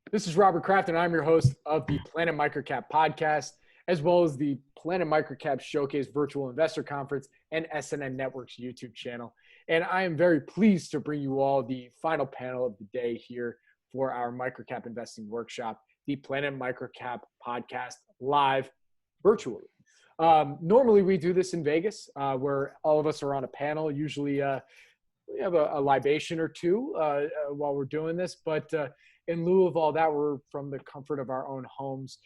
This is Robert Kraft, and I'm your host of the Planet MicroCap podcast, as well as the Planet MicroCap Showcase Virtual Investor Conference and SNN Network's YouTube channel. And I am very pleased to bring you all the final panel of the day here for our MicroCap Investing Workshop, the Planet MicroCap podcast, live virtually. Normally, we do this in Vegas, where all of us are on a panel. Usually, we have a libation or two while we're doing this, but in lieu of all that, we're from the comfort of our own homes,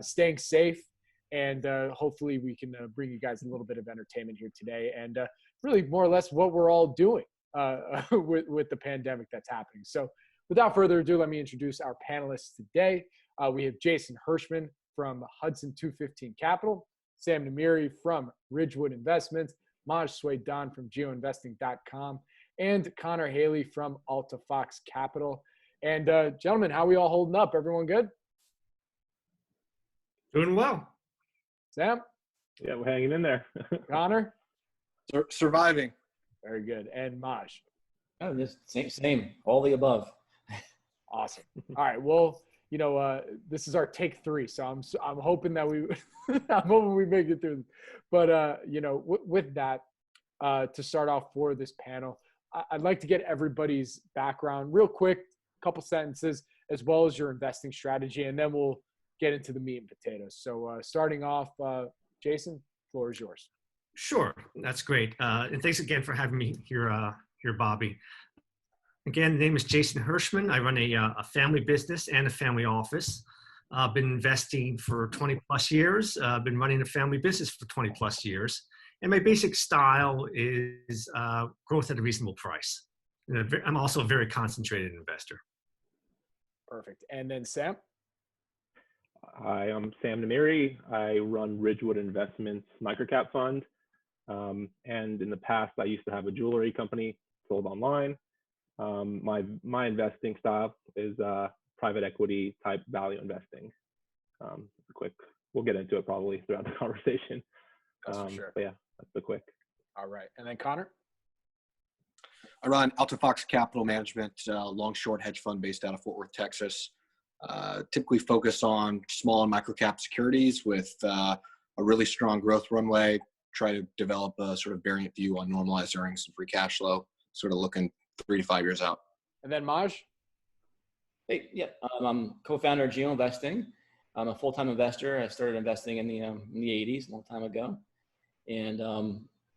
staying safe, and hopefully we can bring you guys a little bit of entertainment here today, and really more or less what we're all doing with the pandemic that's happening. So without further ado, let me introduce our panelists today. We have Jason Hirschman from Hudson 215 Capital, Sam Namiri from Ridgewood Investments, Maj Soueidan from GeoInvesting.com, and Connor Haley from Alta Capital. And gentlemen, how are we all holding up? Everyone good? Doing well. Sam? Yeah, we're hanging in there. Connor? Surviving. Very good. And Maj? Oh, just same. All the above. Awesome. All right. Well, this is our take 3, so I'm hoping that I'm hoping we make it through. But with that, to start off for this panel, I'd like to get everybody's background real quick, couple sentences, as well as your investing strategy, and then we'll get into the meat and potatoes. So starting off, Jason, floor is yours. Sure, that's great. And thanks again for having me here, Bobby. Again, the name is Jason Hirschman. I run a family business and a family office. I've been investing for 20 plus years. I've been running a family business for 20 plus years. And my basic style is growth at a reasonable price. And I'm also a very concentrated investor. Perfect. And then Sam? Hi, I'm Sam Namiri. I run Ridgewood Investments MicroCap Fund. And in the past, I used to have a jewelry company sold online. My investing style is private equity type value investing. We'll get into it probably throughout the conversation. That's for sure. But yeah, that's the quick. All right. And then Connor? I run Alta Capital Management, long-short hedge fund based out of Fort Worth, Texas. Typically focus on small and micro-cap securities with a really strong growth runway. Try to develop a sort of variant view on normalized earnings and free cash flow, sort of looking 3 to 5 years out. And then Maj? Hey, yeah, I'm co-founder of GeoInvesting. I'm a full-time investor. I started investing in the 80s, a long time ago. And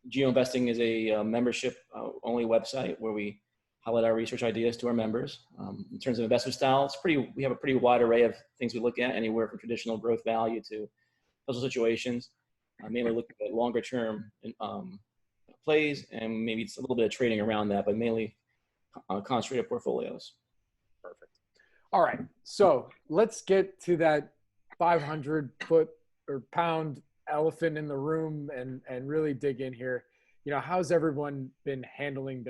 GeoInvesting is a membership-only website where we highlight our research ideas to our members. In terms of investment style, we have a pretty wide array of things we look at, anywhere from traditional growth value to puzzle situations. Mainly looking at longer-term plays, and maybe it's a little bit of trading around that, but mainly concentrated portfolios. Perfect. All right. So let's get to that 500-foot or pound elephant in the room and really dig in here. How's everyone been handling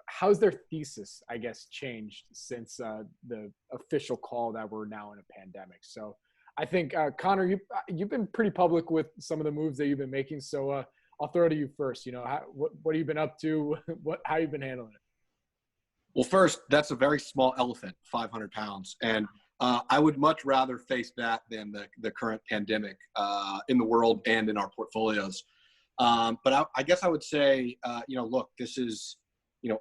how's their thesis, I guess, changed since the official call that we're now in a pandemic? So I think, Connor, you've been pretty public with some of the moves that you've been making. So I'll throw it to you first. What have you been up to? How you been handling it? Well, first, that's a very small elephant, 500 pounds. And I would much rather face that than the current pandemic in the world and in our portfolios. But I guess I would say, look, this is,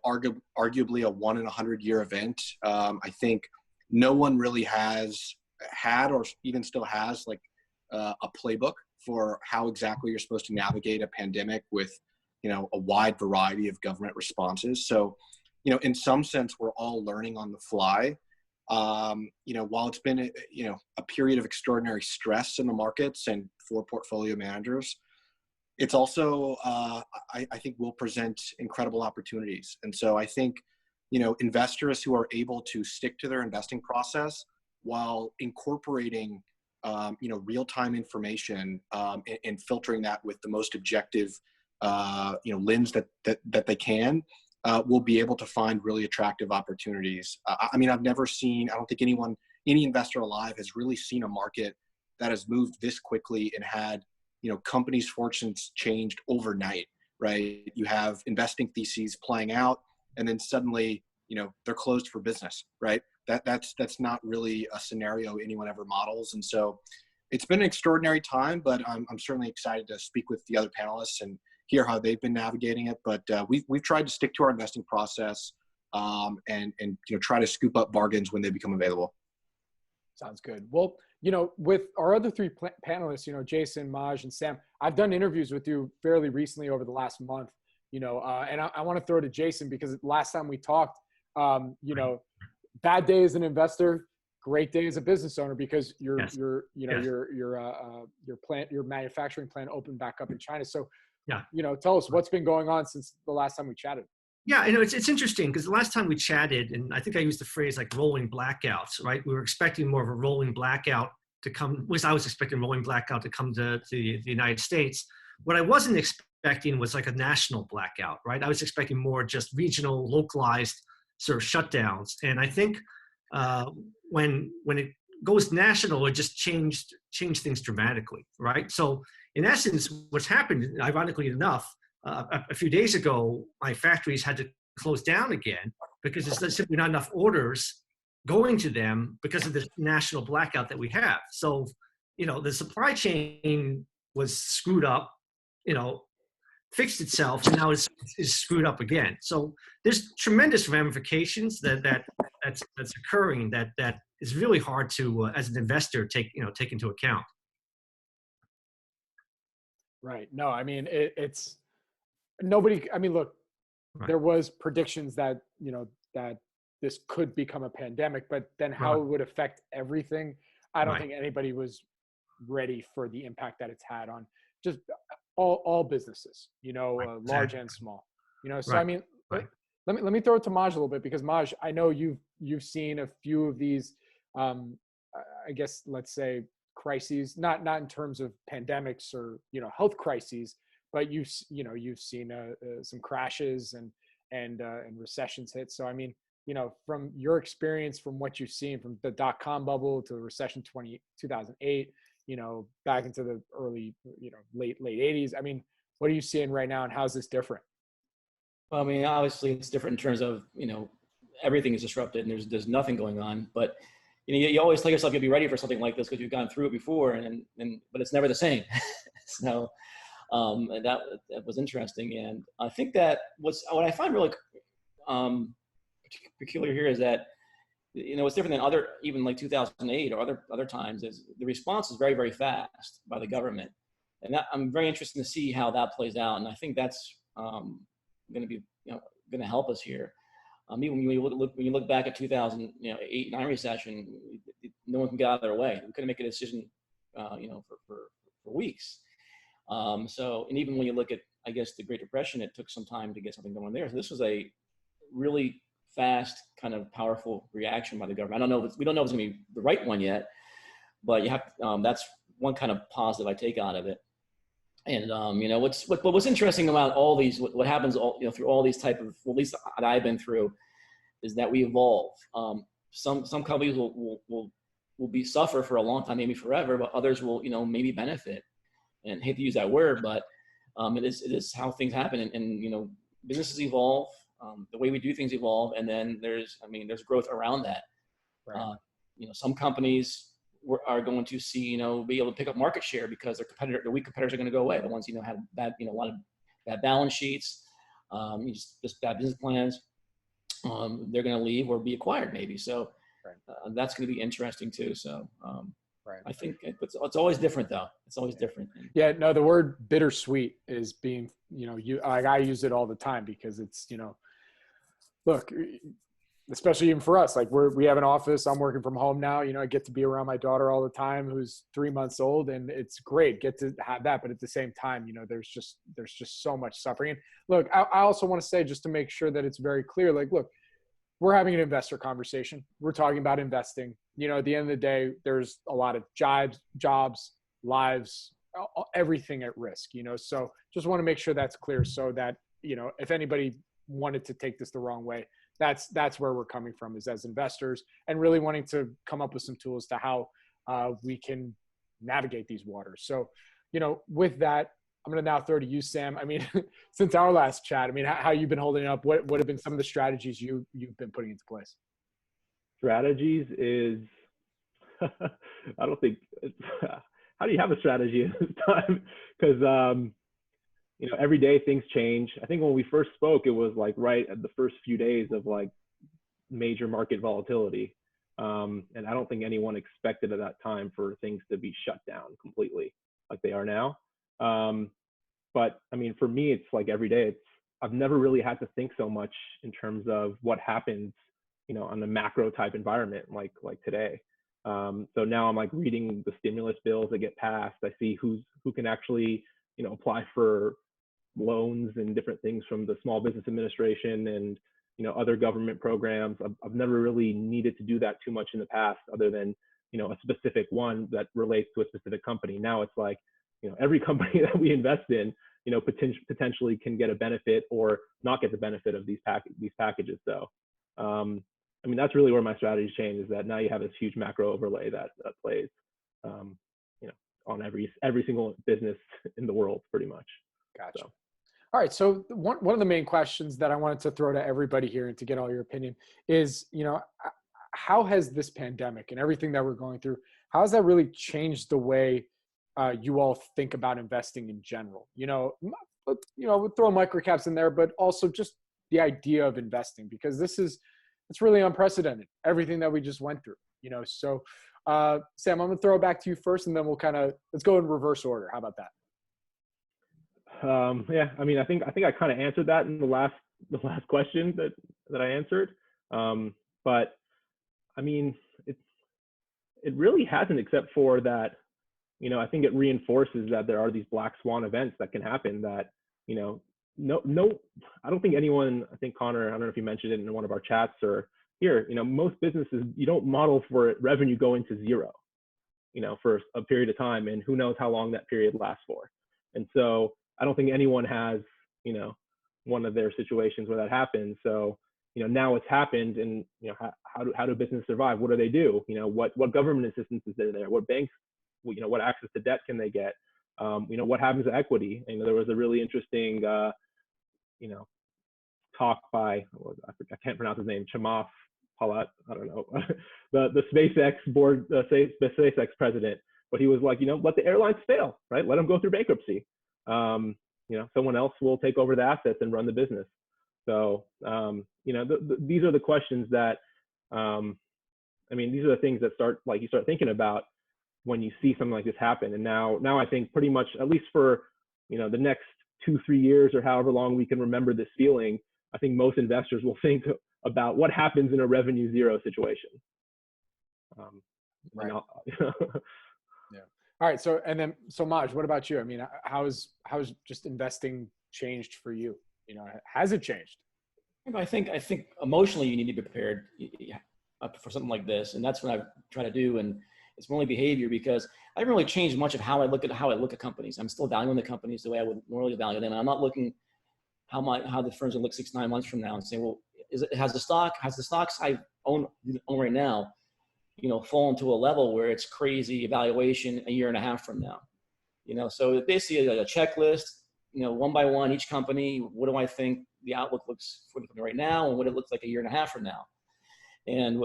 arguably a 1 in 100 year event. I think no one really has had or even still has a playbook for how exactly you're supposed to navigate a pandemic with, a wide variety of government responses. So, in some sense, we're all learning on the fly. While it's been a period of extraordinary stress in the markets and for portfolio managers, it's also, I think, will present incredible opportunities. And so I think, investors who are able to stick to their investing process while incorporating, real-time information and filtering that with the most objective, lens that they can, will be able to find really attractive opportunities. I've never seen, I don't think any investor alive has really seen a market that has moved this quickly and had, companies' fortunes changed overnight, right? You have investing theses playing out, and then suddenly, they're closed for business, right? That's not really a scenario anyone ever models. And so it's been an extraordinary time, but I'm certainly excited to speak with the other panelists and hear how they've been navigating it. But we've tried to stick to our investing process, and try to scoop up bargains when they become available. Sounds good. Well, with our other three panelists, Jason, Maj, and Sam, I've done interviews with you fairly recently over the last month, and I want to throw to Jason because last time we talked, bad day as an investor, great day as a business owner because your manufacturing plant opened back up in China. So, tell us what's been going on since the last time we chatted. Yeah, it's interesting because the last time we chatted, and I think I used the phrase like rolling blackouts, right? We were expecting more of a rolling blackout to come. I was expecting rolling blackout to come to the United States. What I wasn't expecting was like a national blackout, right? I was expecting more just regional, localized sort of shutdowns. And I think when it goes national, it just changed things dramatically, right? So in essence, what's happened, ironically enough, a few days ago, my factories had to close down again because there's simply not enough orders going to them because of this national blackout that we have. So, the supply chain was screwed up, fixed itself, and now is screwed up again. So there's tremendous ramifications that's occurring that is really hard to, as an investor, take into account. Right. No, I mean, it's nobody. I mean, look, right. There was predictions that, that this could become a pandemic, but then how it would affect everything. I don't think anybody was ready for the impact that it's had on just all businesses, large and small, so I mean, let me throw it to Maj a little bit because Maj, I know you've seen a few of these, I guess, let's say crises, not in terms of pandemics or, health crises, but you've seen some crashes and recessions hit. So, I mean, from your experience, from what you've seen from the dot-com bubble to the recession 2008, back into the early, late 80s. I mean, what are you seeing right now and how's this different? Well, I mean, obviously it's different in terms of, everything is disrupted and there's nothing going on, but you always tell yourself you'll be ready for something like this because you've gone through it before but it's never the same. So, and that was interesting. And I think that what I find really peculiar here is that, it's different than other, even like 2008 or other times, is the response is very, very fast by the government. And that, I'm very interested to see how that plays out. And I think that's going to be, going to help us here. Even when you look back at 2008-9 recession, no one can get out of their way. We couldn't make a decision, for weeks. So, and even when you look at, I guess, the Great Depression, it took some time to get something going there. So this was a really fast, kind of powerful reaction by the government. We don't know if it's going to be the right one yet, but you have that's one kind of positive I take out of it. And what's interesting about all these, what happens through all these type of, well, at least that I've been through, is that we evolve. Some companies will suffer for a long time, maybe forever, but others will maybe benefit. And I hate to use that word, but it is how things happen. And businesses evolve. The way we do things evolve, and then there's growth around that. Right. Some companies are going to see, be able to pick up market share because their weak competitors are going to go away. The ones, had bad, a lot of bad balance sheets, just bad business plans. They're going to leave or be acquired maybe. So that's going to be interesting too. So I think it's always different though. It's always different. Yeah, no, the word bittersweet is being, I use it all the time because it's, look, especially even for us, like we have an office, I'm working from home now, I get to be around my daughter all the time, who's 3 months old, and it's great, get to have that. But at the same time, there's just so much suffering. And look, I also want to say, just to make sure that it's very clear, like, look, we're having an investor conversation. We're talking about investing. At the end of the day, there's a lot of jobs, lives, everything at risk, so just want to make sure that's clear so that, if anybody wanted to take this the wrong way, that's where we're coming from, is as investors, and really wanting to come up with some tools to how we can navigate these waters. So, with that, I'm going to now throw to you, Sam. I mean, since our last chat, how you've been holding up? What have been some of the strategies you've been putting into place? strategies is, I don't think, how do you have a strategy at this time? Because, you know, every day things change. I think when we first spoke, it was like right at the first few days of like major market volatility. And I don't think anyone expected at that time for things to be shut down completely like they are now. But I mean, for me, it's like every day, I've never really had to think so much in terms of what happens, you know, on a macro type environment like today. So now I'm like reading the stimulus bills that get passed. I see who can actually, you know, apply for loans and different things from the Small Business Administration and, you know, other government programs. I've never really needed to do that too much in the past, other than, you know, a specific one that relates to a specific company. Now it's like, you know, every company that we invest in, you know, potentially can get a benefit or not get the benefit of these packages. So, I mean, that's really where my strategy changed, is that now you have this huge macro overlay that plays, you know, on every single business in the world, pretty much. Gotcha. So. All right. So one of the main questions that I wanted to throw to everybody here and to get all your opinion is, you know, how has this pandemic and everything that we're going through, how has that really changed the way you all think about investing in general? You know, we'll throw microcaps in there, but also just the idea of investing, because it's really unprecedented, everything that we just went through, you know. So Sam, I'm gonna throw it back to you first, and then let's go in reverse order. How about that? Yeah, I mean, I think I kind of answered that in the last question that I answered. But I mean, it really hasn't, except for that, you know, I think it reinforces that there are these black swan events that can happen that, you know, no, I don't think anyone, I think Connor, I don't know if you mentioned it in one of our chats or here, you know, most businesses, you don't model for revenue going to zero, you know, for a period of time, and who knows how long that period lasts for. And so I don't think anyone has, you know, one of their situations where that happens. So, you know, now it's happened, and, you know, how do businesses survive? What do they do? You know, what government assistance is there? What banks, you know, what access to debt can they get? You know, what happens to equity? You know, there was a really interesting, you know, talk by, I can't pronounce his name, Chamath Palihapitiya, I don't know, the SpaceX board, the SpaceX president, but he was like, you know, let the airlines fail, right? Let them go through bankruptcy. You know, someone else will take over the assets and run the business. So, you know, these are the questions that, I mean, these are the things that you start thinking about when you see something like this happen. And now I think pretty much, at least for, you know, the next 2-3 years or however long we can remember this feeling, I think most investors will think about what happens in a revenue zero situation. Right. Yeah. All right. So Maj, what about you? I mean, how's just investing changed for you? You know, has it changed? I think emotionally you need to be prepared for something like this, and that's what I try to do. And it's mainly behavior, because I haven't really changed much of how I look at companies. I'm still valuing the companies the way I would normally value them, and I'm not looking how the firms will look 6-9 months from now and say, well, has the stocks I own right now, you know, fallen to a level where it's crazy evaluation a year and a half from now, you know? So basically a checklist, you know, one by one, each company, what do I think the outlook looks for the company right now, and what it looks like a year and a half from now. And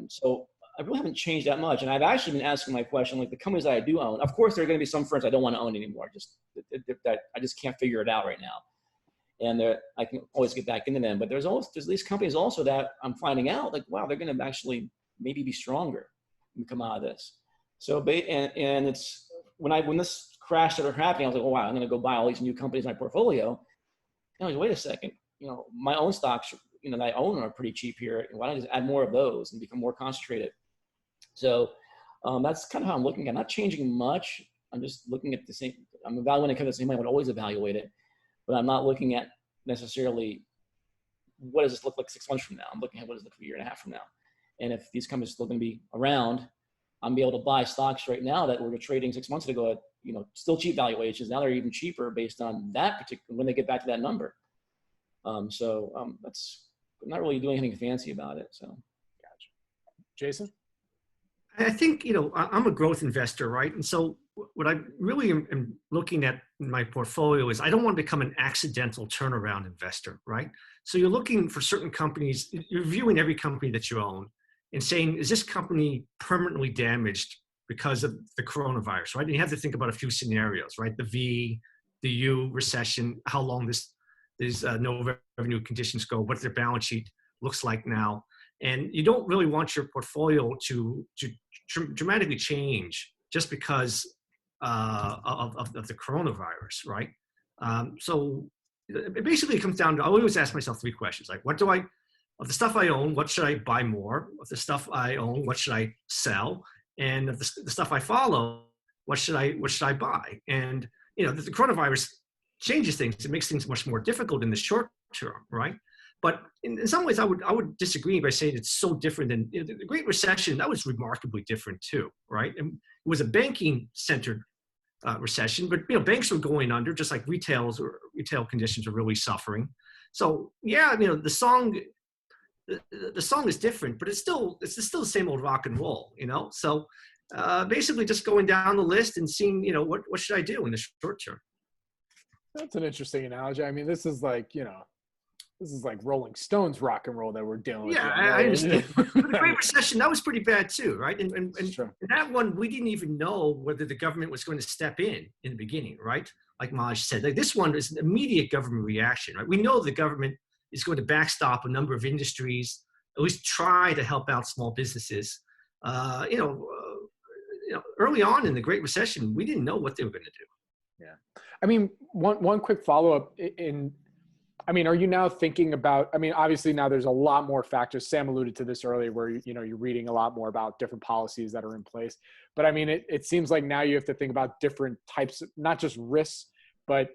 so I really haven't changed that much. And I've actually been asking my question, like the companies that I do own, of course, there are going to be some firms I don't want to own anymore, just that I just can't figure it out right now. And I can always get back into them. But there's these companies also that I'm finding out, like, wow, they're going to actually maybe be stronger when we come out of this. So, and it's when this crash started happening, I was like, oh, wow, I'm going to go buy all these new companies in my portfolio. And I was like, wait a second, you know, my own stocks, you know, that I own are pretty cheap here. Why don't I just add more of those and become more concentrated? So that's kind of how I'm looking at it. I'm not changing much. I'm just looking at the same. I'm evaluating kind of the same way I would always evaluate it, but I'm not looking at necessarily what does this look like 6 months from now. I'm looking at what does it look like a year and a half from now. And if these companies are still going to be around, I'm be able to buy stocks right now that were trading 6 months ago at, you know, still cheap valuations. Now they're even cheaper based on that particular, when they get back to that number. That's, I'm not really doing anything fancy about it. So, gotcha. Jason? I think, you know, I'm a growth investor, right? And so what I really am looking at in my portfolio is I don't want to become an accidental turnaround investor, right? So you're looking for certain companies, you're viewing every company that you own, and saying, is this company permanently damaged because of the coronavirus, right? And you have to think about a few scenarios, right? The V, the U recession, how long these no revenue conditions go, what their balance sheet looks like now. And you don't really want your portfolio to dramatically change just because of the coronavirus, right? So it basically comes down to, I always ask myself three questions, like of the stuff I own, what should I buy more? Of the stuff I own, what should I sell? And of the stuff I follow, what should I buy? And the coronavirus changes things. It makes things much more difficult in the short term, right? But in some ways, I would disagree by saying it's so different than the Great Recession. That was remarkably different too, right? And it was a banking-centered recession, but banks were going under, just like retail conditions are really suffering. So yeah, the song is different, but it's still the same old rock and roll, So basically, just going down the list and seeing, what should I do in the short term. That's an interesting analogy. I mean, this is like Rolling Stones rock and roll that we're dealing with. Yeah, I understand. But the Great Recession, that was pretty bad too, right? And that one, we didn't even know whether the government was going to step in the beginning, right? Like Maj said, like this one is an immediate government reaction, right? We know the government is going to backstop a number of industries, at least try to help out small businesses. Early on in the Great Recession, we didn't know what they were going to do. Yeah. I mean, one quick follow-up are you now thinking about, obviously now there's a lot more factors. Sam alluded to this earlier where, you're reading a lot more about different policies that are in place. But it seems like now you have to think about different types of, not just risks, but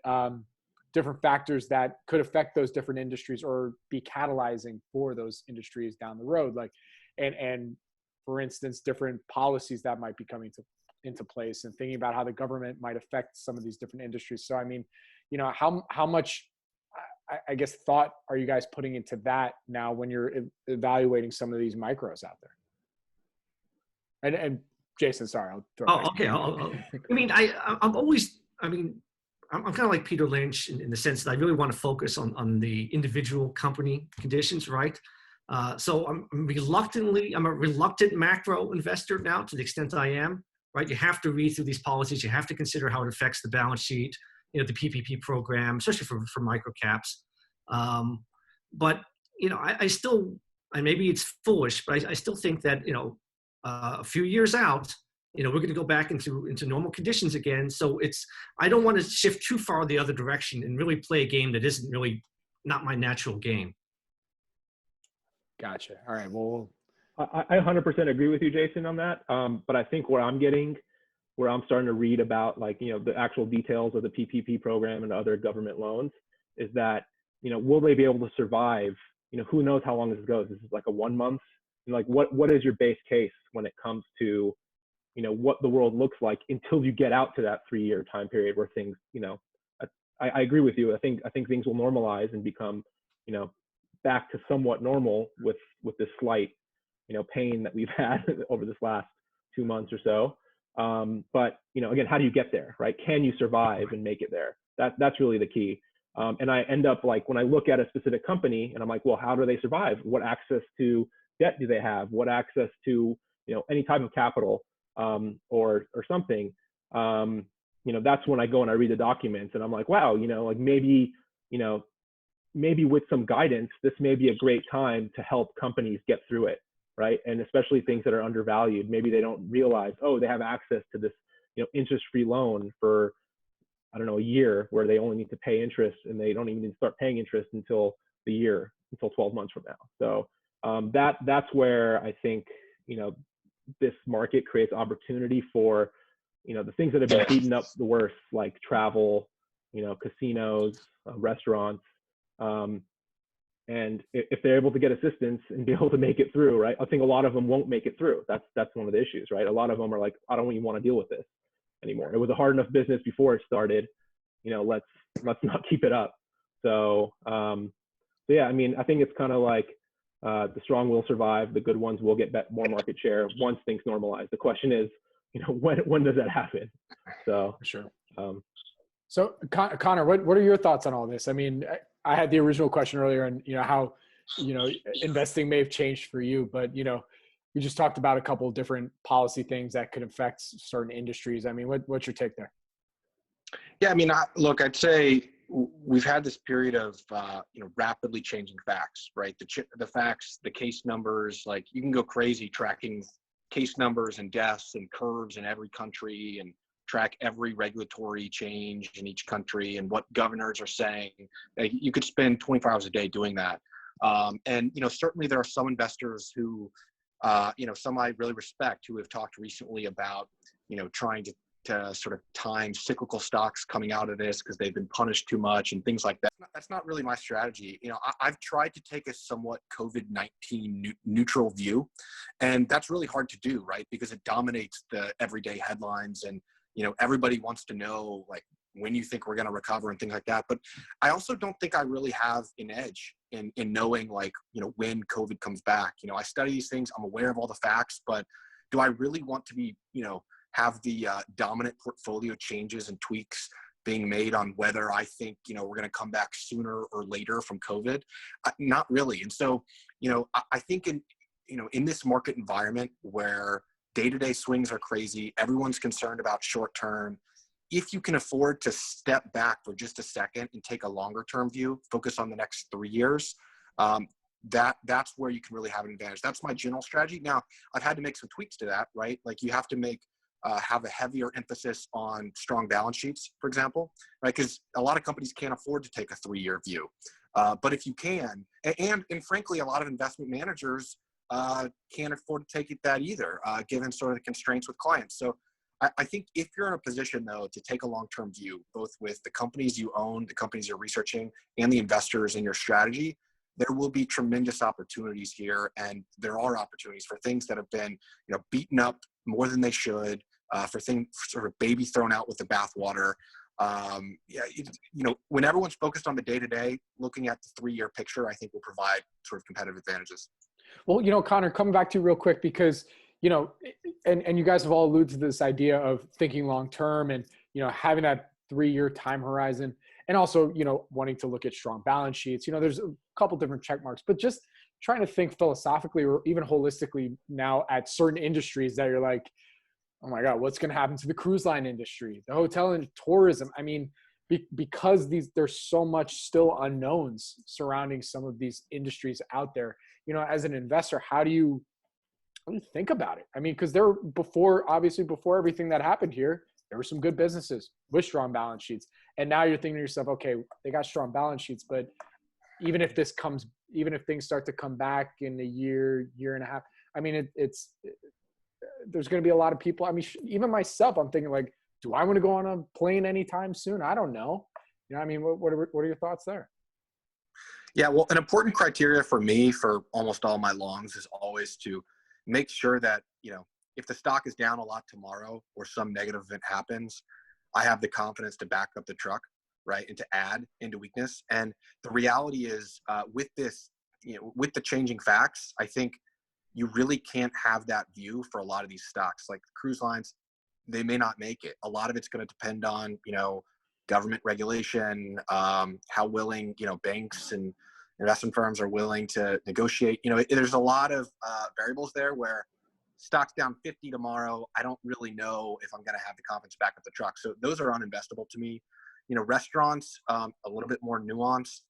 different factors that could affect those different industries or be catalyzing for those industries down the road. Like, and for instance, different policies that might be coming into place and thinking about how the government might affect some of these different industries. So, how much, I guess, thought are you guys putting into that now when you're evaluating some of these micros out there? And Jason, sorry, I'll throw it back. Okay. I'm kind of like Peter Lynch in the sense that I really want to focus on the individual company conditions, right? So I'm a reluctant macro investor now to the extent I am, right? You have to read through these policies. You have to consider how it affects the balance sheet, the PPP program, especially for microcaps. But, I still, and maybe it's foolish, but I still think that, a few years out, we're going to go back into normal conditions again. So I don't want to shift too far the other direction and really play a game that isn't really not my natural game. Gotcha. All right. Well, I 100% agree with you, Jason, on that. But I think where I'm starting to read about the actual details of the PPP program and other government loans is that, will they be able to survive? Who knows how long this goes? This is like a 1 month. What is your base case when it comes to, what the world looks like until you get out to that 3-year time period where things, I agree with you. I think things will normalize and become, back to somewhat normal with this slight, pain that we've had over this last 2 months or so. But again, how do you get there, right? Can you survive and make it there? That's really the key. And I end up when I look at a specific company and I'm like, well, how do they survive? What access to debt do they have? What access to, any type of capital, or something? That's when I go and I read the documents and I'm like, wow, maybe with some guidance, this may be a great time to help companies get through it. Right. And especially things that are undervalued. Maybe they don't realize, they have access to this, interest-free loan for, a year where they only need to pay interest and they don't even need to start paying interest until 12 months from now. So that's where I think, this market creates opportunity for, the things that have been beaten up the worst, like travel, casinos, restaurants. And if they're able to get assistance and be able to make it through, right? I think a lot of them won't make it through. That's one of the issues, right? A lot of them are like, I don't even want to deal with this anymore. It was a hard enough business before it started. Let's not keep it up. So yeah, I think it's kind of like the strong will survive. The good ones will get more market share once things normalize. The question is, when does that happen? So sure. So Conor, what are your thoughts on all this? I had the original question earlier and, how, investing may have changed for you, but, we just talked about a couple of different policy things that could affect certain industries. I mean, what's your take there? Yeah, I mean, look, I'd say we've had this period of rapidly changing facts, right? The facts, the case numbers, like you can go crazy tracking case numbers and deaths and curves in every country and track every regulatory change in each country and what governors are saying. You could spend 24 hours a day doing that. And certainly there are some investors who, some I really respect, who have talked recently about, trying to sort of time cyclical stocks coming out of this because they've been punished too much and things like that. That's not really my strategy. I've tried to take a somewhat COVID-19 neutral view, and that's really hard to do, right? Because it dominates the everyday headlines, and everybody wants to know like when you think we're going to recover and things like that. But I also don't think I really have an edge in knowing like when COVID comes back. I study these things. I'm aware of all the facts, but do I really want to be have the dominant portfolio changes and tweaks being made on whether I think, we're going to come back sooner or later from COVID? Not really. And so, I think in this market environment where day-to-day swings are crazy, everyone's concerned about short-term. If you can afford to step back for just a second and take a longer-term view, focus on the next 3 years, that's where you can really have an advantage. That's my general strategy. Now, I've had to make some tweaks to that, right? Like you have to have a heavier emphasis on strong balance sheets, for example, right? Because a lot of companies can't afford to take a 3-year view. But if you can, and frankly, a lot of investment managers can't afford to take it that either, given sort of the constraints with clients. So I think if you're in a position, though, to take a long-term view, both with the companies you own, the companies you're researching, and the investors in your strategy, there will be tremendous opportunities here. And there are opportunities for things that have been, beaten up more than they should, for things sort of baby thrown out with the bathwater. When everyone's focused on the day-to-day, looking at the 3-year picture, I think will provide sort of competitive advantages. Well, Connor, coming back to you real quick, because, and you guys have all alluded to this idea of thinking long-term and, having that 3-year time horizon, and also, wanting to look at strong balance sheets. There's a couple different check marks, but just trying to think philosophically or even holistically now at certain industries that you're like, oh my God, what's going to happen to the cruise line industry, the hotel and tourism? I mean, because there's so much still unknowns surrounding some of these industries out there. As an investor, how do you think about it? I mean, because before everything that happened here, there were some good businesses with strong balance sheets. And now you're thinking to yourself, okay, they got strong balance sheets, but even if things start to come back in a year and a half, I mean, there's going to be a lot of people. I mean, even myself, I'm thinking like, do I want to go on a plane anytime soon? I don't know. I mean, what are your thoughts there? Yeah, well, an important criteria for me for almost all my longs is always to make sure that, if the stock is down a lot tomorrow or some negative event happens, I have the confidence to back up the truck, right, and to add into weakness. And the reality is with this, with the changing facts, I think you really can't have that view for a lot of these stocks. Like cruise lines, they may not make it. A lot of it's going to depend on, government regulation, how willing, banks and investment firms are willing to negotiate. There's a lot of variables there where stock's down 50 tomorrow. I don't really know if I'm going to have the confidence back up the truck. So those are uninvestable to me. Restaurants, a little bit more nuanced.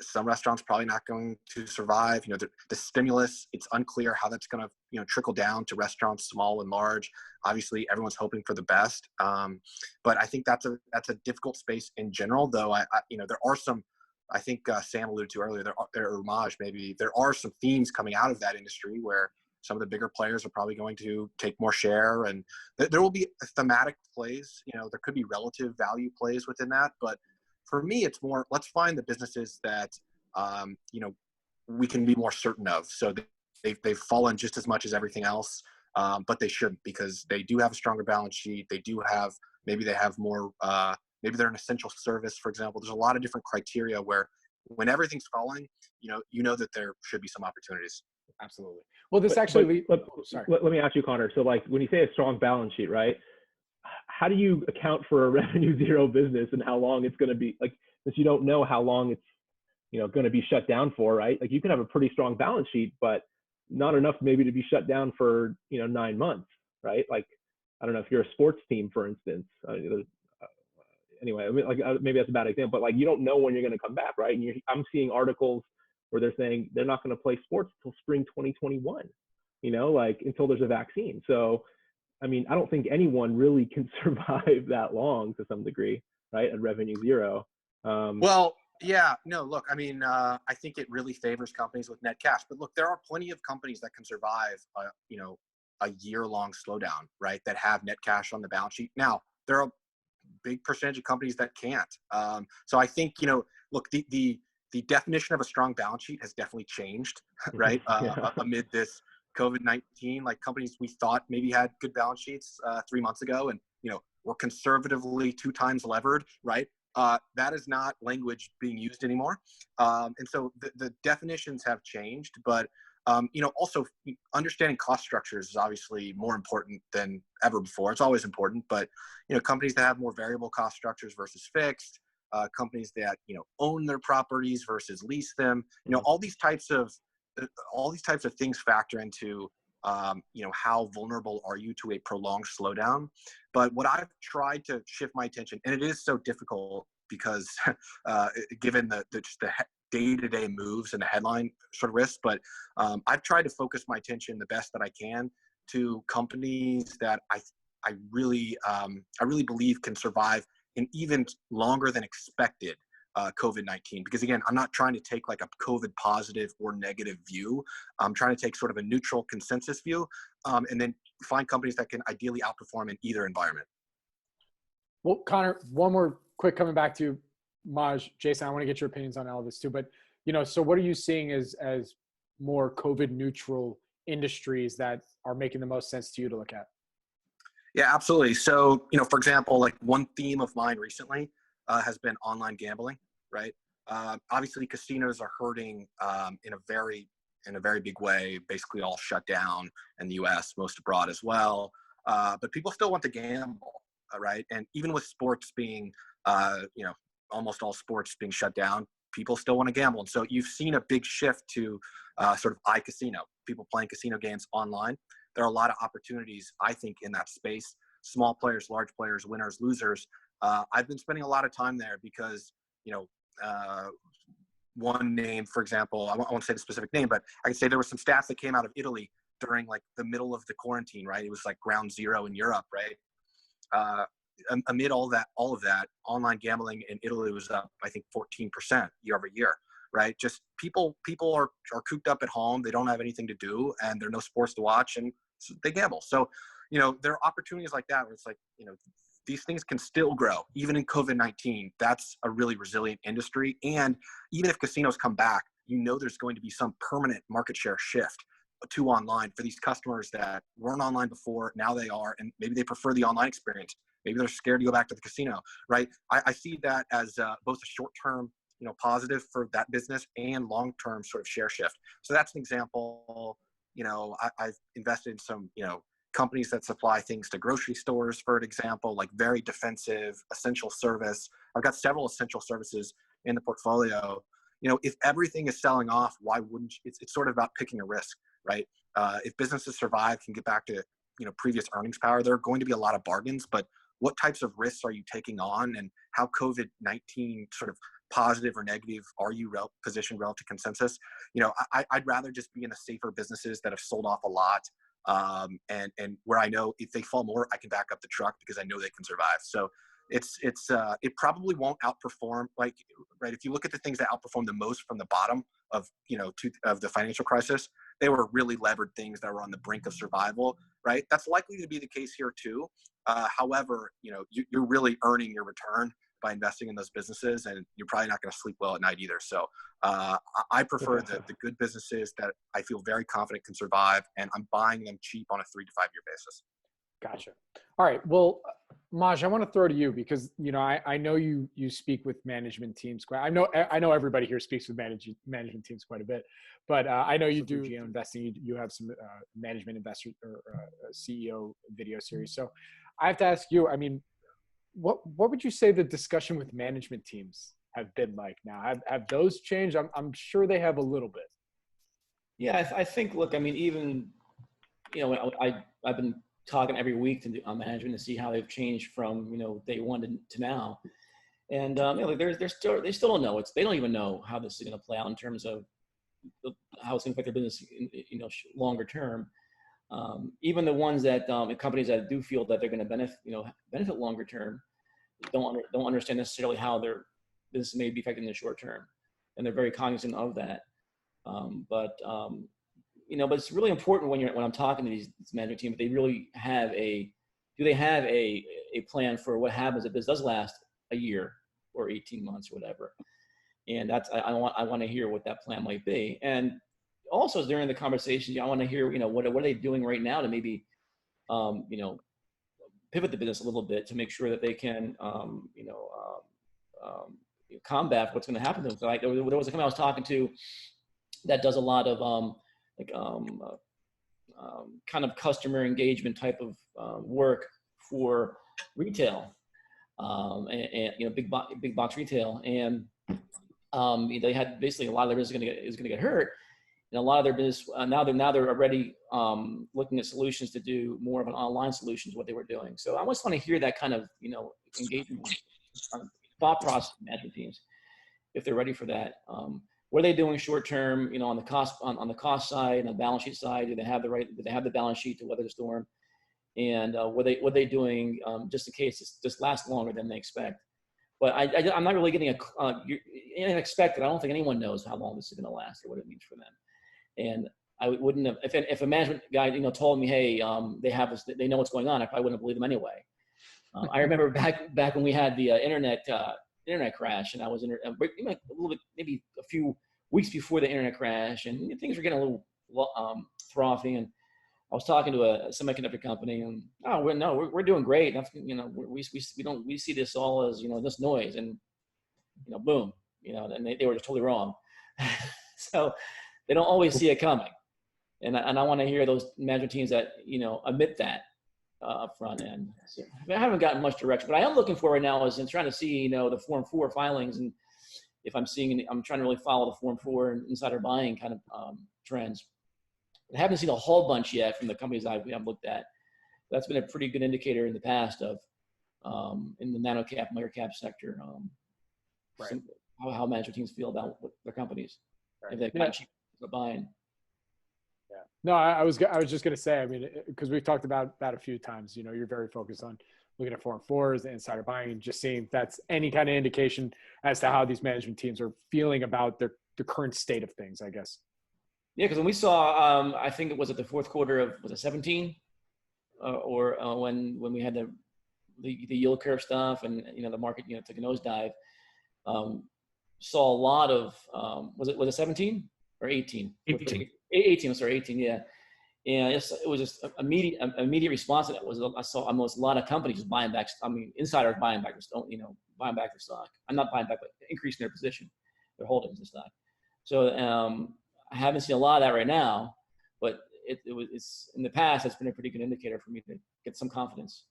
Some restaurants probably not going to survive. The stimulus, it's unclear how that's going to, trickle down to restaurants, small and large. Obviously, everyone's hoping for the best. But I think that's a difficult space in general, though. There are some, I think Sam alluded to earlier, or Maj maybe, there are some themes coming out of that industry where some of the bigger players are probably going to take more share, and there will be thematic plays. There could be relative value plays within that, but for me, it's more, let's find the businesses that, we can be more certain of. So they've fallen just as much as everything else, but they shouldn't, because they do have a stronger balance sheet. Maybe they have more, maybe they're an essential service, for example. There's a lot of different criteria where when everything's falling, that there should be some opportunities. Absolutely. Well, this sorry. Let me ask you, Connor. So like when you say a strong balance sheet, right? How do you account for a revenue zero business and how long it's going to be, like, since you don't know how long it's, going to be shut down for, right? Like you can have a pretty strong balance sheet, but not enough maybe to be shut down for, 9 months, right? Like, I don't know if you're a sports team, for instance. Anyway, I mean, like maybe that's a bad example, but like you don't know when you're going to come back, right? And I'm seeing articles where they're saying they're not going to play sports until spring 2021, like until there's a vaccine. So, I mean, I don't think anyone really can survive that long to some degree, right? At revenue zero. Well, yeah, no, look, I mean, I think it really favors companies with net cash, but look, there are plenty of companies that can survive, a year-long slowdown, right? That have net cash on the balance sheet. Now, there are a big percentage of companies that can't. So I think, look, the definition of a strong balance sheet has definitely changed, right? Amid this COVID-19, like companies we thought maybe had good balance sheets 3 months ago, and were conservatively 2 times levered, right? That is not language being used anymore, and so the definitions have changed. But also understanding cost structures is obviously more important than ever before. It's always important, but companies that have more variable cost structures versus fixed, companies that own their properties versus lease them, all these types of things factor into how vulnerable are you to a prolonged slowdown. But what I've tried to shift my attention, and it is so difficult because given the day-to-day moves and the headline sort of risks, but I've tried to focus my attention the best that I can to companies that I really believe can survive an even longer than expected COVID-19. Because again, I'm not trying to take like a COVID positive or negative view. I'm trying to take sort of a neutral consensus view, and then find companies that can ideally outperform in either environment. Well, Connor, one more quick coming back to Maj, Jason, I want to get your opinions on all of this too. But, so what are you seeing as more COVID neutral industries that are making the most sense to you to look at? Yeah, absolutely. So, for example, like one theme of mine recently has been online gambling, right? Obviously, casinos are hurting in a very big way, basically all shut down in the U.S., most abroad as well. But people still want to gamble, right? And even with sports being, almost all sports being shut down, people still want to gamble. And so you've seen a big shift to sort of iCasino, people playing casino games online. There are a lot of opportunities, I think, in that space. Small players, large players, winners, losers. I've been spending a lot of time there because, one name, for example, I won't say the specific name, but I can say there were some stats that came out of Italy during like the middle of the quarantine, right? It was like ground zero in Europe, right? Amid all of that, online gambling in Italy was up, I think, 14% year over year, right? Just people are cooped up at home. They don't have anything to do, and there are no sports to watch, and so they gamble. So, there are opportunities like that where it's like, these things can still grow even in COVID-19. That's a really resilient industry. And even if casinos come back, there's going to be some permanent market share shift to online for these customers that weren't online before. Now they are, and maybe they prefer the online experience. Maybe they're scared to go back to the casino, right? I see that as both a short-term, positive for that business and long-term sort of share shift. So that's an example. I've invested in some, companies that supply things to grocery stores, for example, like very defensive, essential service. I've got several essential services in the portfolio. If everything is selling off, why wouldn't you? It's sort of about picking a risk, right? If businesses survive, can get back to, previous earnings power, there are going to be a lot of bargains, but what types of risks are you taking on, and how COVID-19 sort of positive or negative are you positioned relative to consensus? I'd rather just be in the safer businesses that have sold off a lot, and where I know if they fall more, I can back up the truck because I know they can survive. So it probably won't outperform, like, right? If you look at the things that outperformed the most from the bottom of, of the financial crisis, they were really levered things that were on the brink of survival, right? That's likely to be the case here too. However, you're really earning your return by investing in those businesses, and you're probably not going to sleep well at night either. So I prefer the good businesses that I feel very confident can survive, and I'm buying them cheap on a 3 to 5 year basis. Gotcha. All right. Well, Maj, I want to throw to you because, I know you speak with management teams. I know everybody here speaks with management teams quite a bit, but I know you do GeoInvesting. You have some management investor or CEO video series. So I have to ask you, I mean, what would you say the discussion with management teams have been like now? Have those changed? I'm sure they have a little bit. Yeah, I think, look, I mean, even, you know, I've been talking every week to management to see how they've changed from, you know, day one to now. And, you know, they still don't know. They don't even know how this is going to play out in terms of how it's going to affect their business, you know, longer term. Even the ones that, companies that do feel that they're going to benefit longer term, don't understand necessarily how their business may be affected in the short term. And they're very cognizant of that. You know, but it's really important when I'm talking to these management team, they really have a plan for what happens if this does last a year or 18 months or whatever. And that's, I want to hear what that plan might be. And also during the conversation, I want to hear, you know, what are they doing right now to maybe, you know, pivot the business a little bit to make sure that they can, combat what's going to happen to them. So, like, there was a company I was talking to that does a lot of kind of customer engagement type of work for retail, and you know, big box retail, and they had basically a lot of their business is going to get hurt, and a lot of their business now they're already looking at solutions to do more of an online solutions what they were doing. So I just want to hear that kind of, you know, engagement thought process of management teams, if they're ready for that. What are they doing short term, you know, on the cost side and the balance sheet side? Do they have the balance sheet to weather the storm? And what are they doing just in case this just lasts longer than they expect? But I'm not really getting unexpected. I don't think anyone knows how long this is going to last or what it means for them. And I wouldn't have, if a management guy, you know, told me, hey, they know what's going on, I probably wouldn't believe them anyway. I remember back when we had the internet crash, and I was a little bit, maybe a few weeks before the internet crash, and things were getting a little frothy. And I was talking to a semiconductor company, and we're doing great. You know, we see this all as, you know, this noise, and, you know, boom, you know, and they were totally wrong. So they don't always see it coming, and I want to hear those management teams that, you know, admit that up front end. So I haven't gotten much direction, but I am looking for right now is in trying to see, you know, the Form 4 filings, and if I'm trying to really follow the Form 4 and insider buying kind of trends. I haven't seen a whole bunch yet from the companies I've looked at. That's been a pretty good indicator in the past of in the nano-cap, micro-cap sector, right. How management teams feel about what their companies, right. if they're kind of buying. Yeah. No, I was just going to say, I mean, because we've talked about that a few times, you know, you're very focused on looking at Form 4s, the insider buying, and just seeing if that's any kind of indication as to how these management teams are feeling about the current state of things, I guess. Yeah, because when we saw, I think it was at the fourth quarter of, was it 17? When we had the yield curve stuff, and, you know, the market, you know, took a nosedive, saw a lot of, was it 17 or 18? 18. 18, sorry, 18, yeah. And it was just immediate response to that. I saw almost a lot of companies buying back. I mean, insiders buying back buying back their stock. I'm not buying back, but increasing their position, their holdings in stock. So I haven't seen a lot of that right now, but it's in the past, it's been a pretty good indicator for me to get some confidence.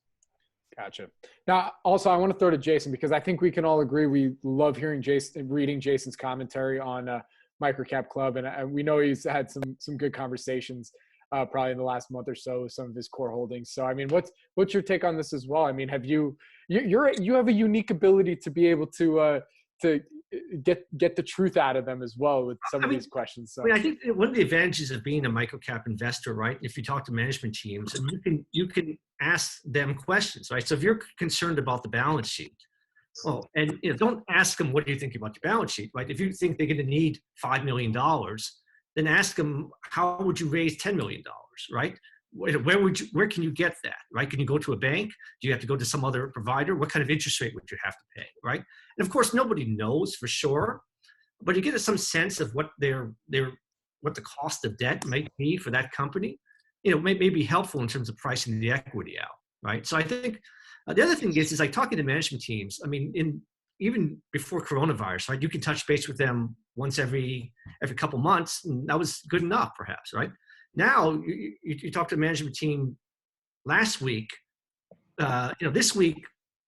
Gotcha. Now, also, I want to throw to Jason, because I think we can all agree we love reading Jason's commentary on MicroCap Club, and we know he's had some good conversations probably in the last month or so with some of his core holdings. So, I mean, what's your take on this as well? I mean, you have a unique ability to be able to get the truth out of them as well with some of these questions. So. I mean, I think one of the advantages of being a microcap investor, right? If you talk to management teams, and you can ask them questions, right? So if you're concerned about the balance sheet, and you know, don't ask them, what do you think about your balance sheet, right? If you think they're going to need $5 million, then ask them, how would you raise $10 million, right? Where can you get that, right? Can you go to a bank? Do you have to go to some other provider? What kind of interest rate would you have to pay, right? And of course, nobody knows for sure, but you get some sense of what what the cost of debt might be for that company. You know, may be helpful in terms of pricing the equity out, right? So I think the other thing is like talking to management teams. I mean, even before coronavirus, right? You can touch base with them once every couple months, and that was good enough, perhaps, right? Now you talk to a management team last week, this week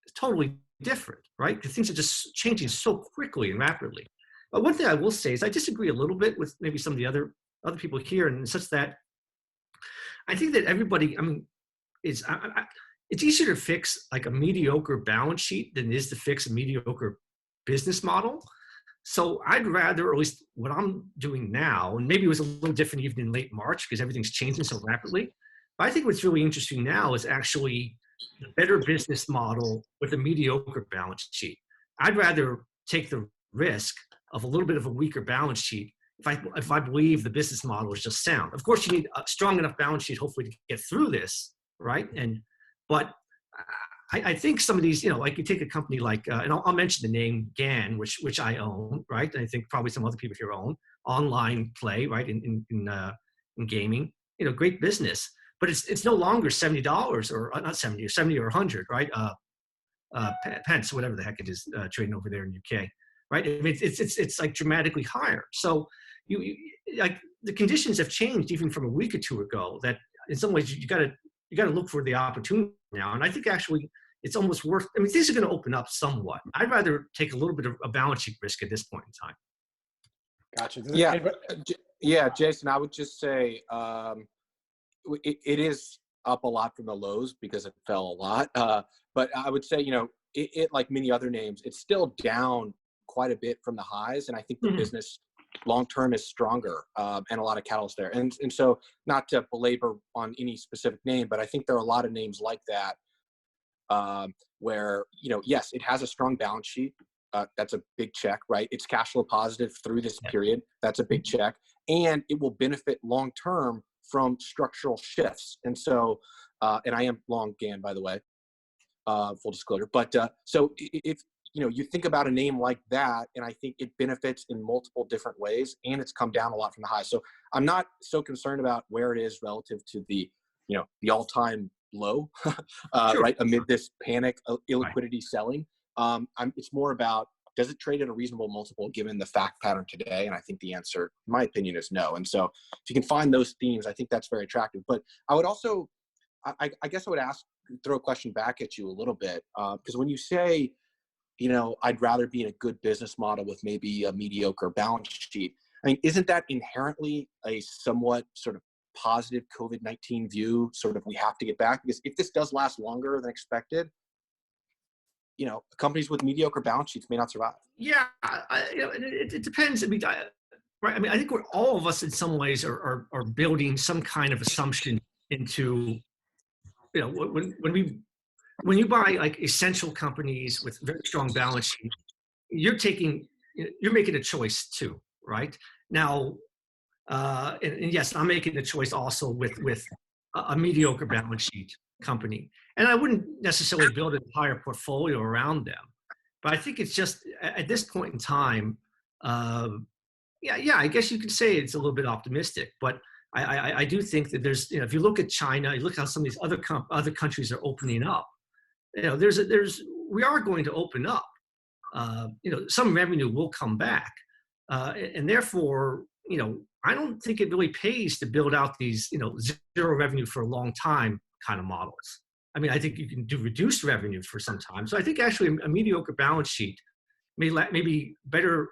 is totally different, right? Because things are just changing so quickly and rapidly. But one thing I will say is I disagree a little bit with maybe some of the other other people here, and such that I think that everybody, I mean, it's easier to fix like a mediocre balance sheet than it is to fix a mediocre business model. So I'd rather, or at least what I'm doing now, and maybe it was a little different even in late March because everything's changing so rapidly. But I think what's really interesting now is actually the better business model with a mediocre balance sheet. I'd rather take the risk of a little bit of a weaker balance sheet if I believe the business model is just sound. Of course, you need a strong enough balance sheet, hopefully, to get through this, right? But I think some of these, like you take a company like, and I'll mention the name GAN, which I own, right? And I think probably some other people here own, online play, right? In gaming, great business, but it's no longer $70 or not 70 or 70 or 100, right? Pence, whatever the heck it is, trading over there in the UK, right? I mean, it's like dramatically higher. So you like the conditions have changed even from a week or two ago. That in some ways you got to look for the opportunity now, and I think actually it's almost worth. I mean, things are going to open up somewhat. I'd rather take a little bit of a balance sheet risk at this point in time. Gotcha. Yeah, Jason, I would just say it is up a lot from the lows because it fell a lot. But I would say, it like many other names, it's still down quite a bit from the highs, and I think the business long term is stronger, and a lot of catalysts there. And so, not to belabor on any specific name, but I think there are a lot of names like that. Where, yes, it has a strong balance sheet. That's a big check, right? It's cash flow positive through this period. That's a big check. And it will benefit long-term from structural shifts. And so, and I am long GAN, by the way, full disclosure. But so if, you think about a name like that, and I think it benefits in multiple different ways, and it's come down a lot from the high. So I'm not so concerned about where it is relative to the, the all-time low, Sure. right, amid this panic, illiquidity selling. It's more about, does it trade at a reasonable multiple given the fact pattern today? And I think the answer, in my opinion, is no. And so if you can find those themes, I think that's very attractive. But I would also, I guess I would throw a question back at you a little bit, because when you say, I'd rather be in a good business model with maybe a mediocre balance sheet, I mean, isn't that inherently a somewhat sort of positive COVID-19 view, sort of we have to get back? Because if this does last longer than expected, companies with mediocre balance sheets may not survive. Yeah, it depends. I mean, right? I mean, I think all of us in some ways are building some kind of assumption into, when you buy like essential companies with very strong balance sheets, you're making a choice too, right? Now, and yes, I'm making the choice also with a mediocre balance sheet company, and I wouldn't necessarily build an entire portfolio around them, but I think it's just at this point in time, I guess you could say it's a little bit optimistic, but I do think that there's, if you look at China, you look how some of these other countries are opening up, we are going to open up, some revenue will come back, and therefore, I don't think it really pays to build out these, zero revenue for a long time kind of models. I mean, I think you can do reduced revenue for some time. So I think actually a mediocre balance sheet may be better,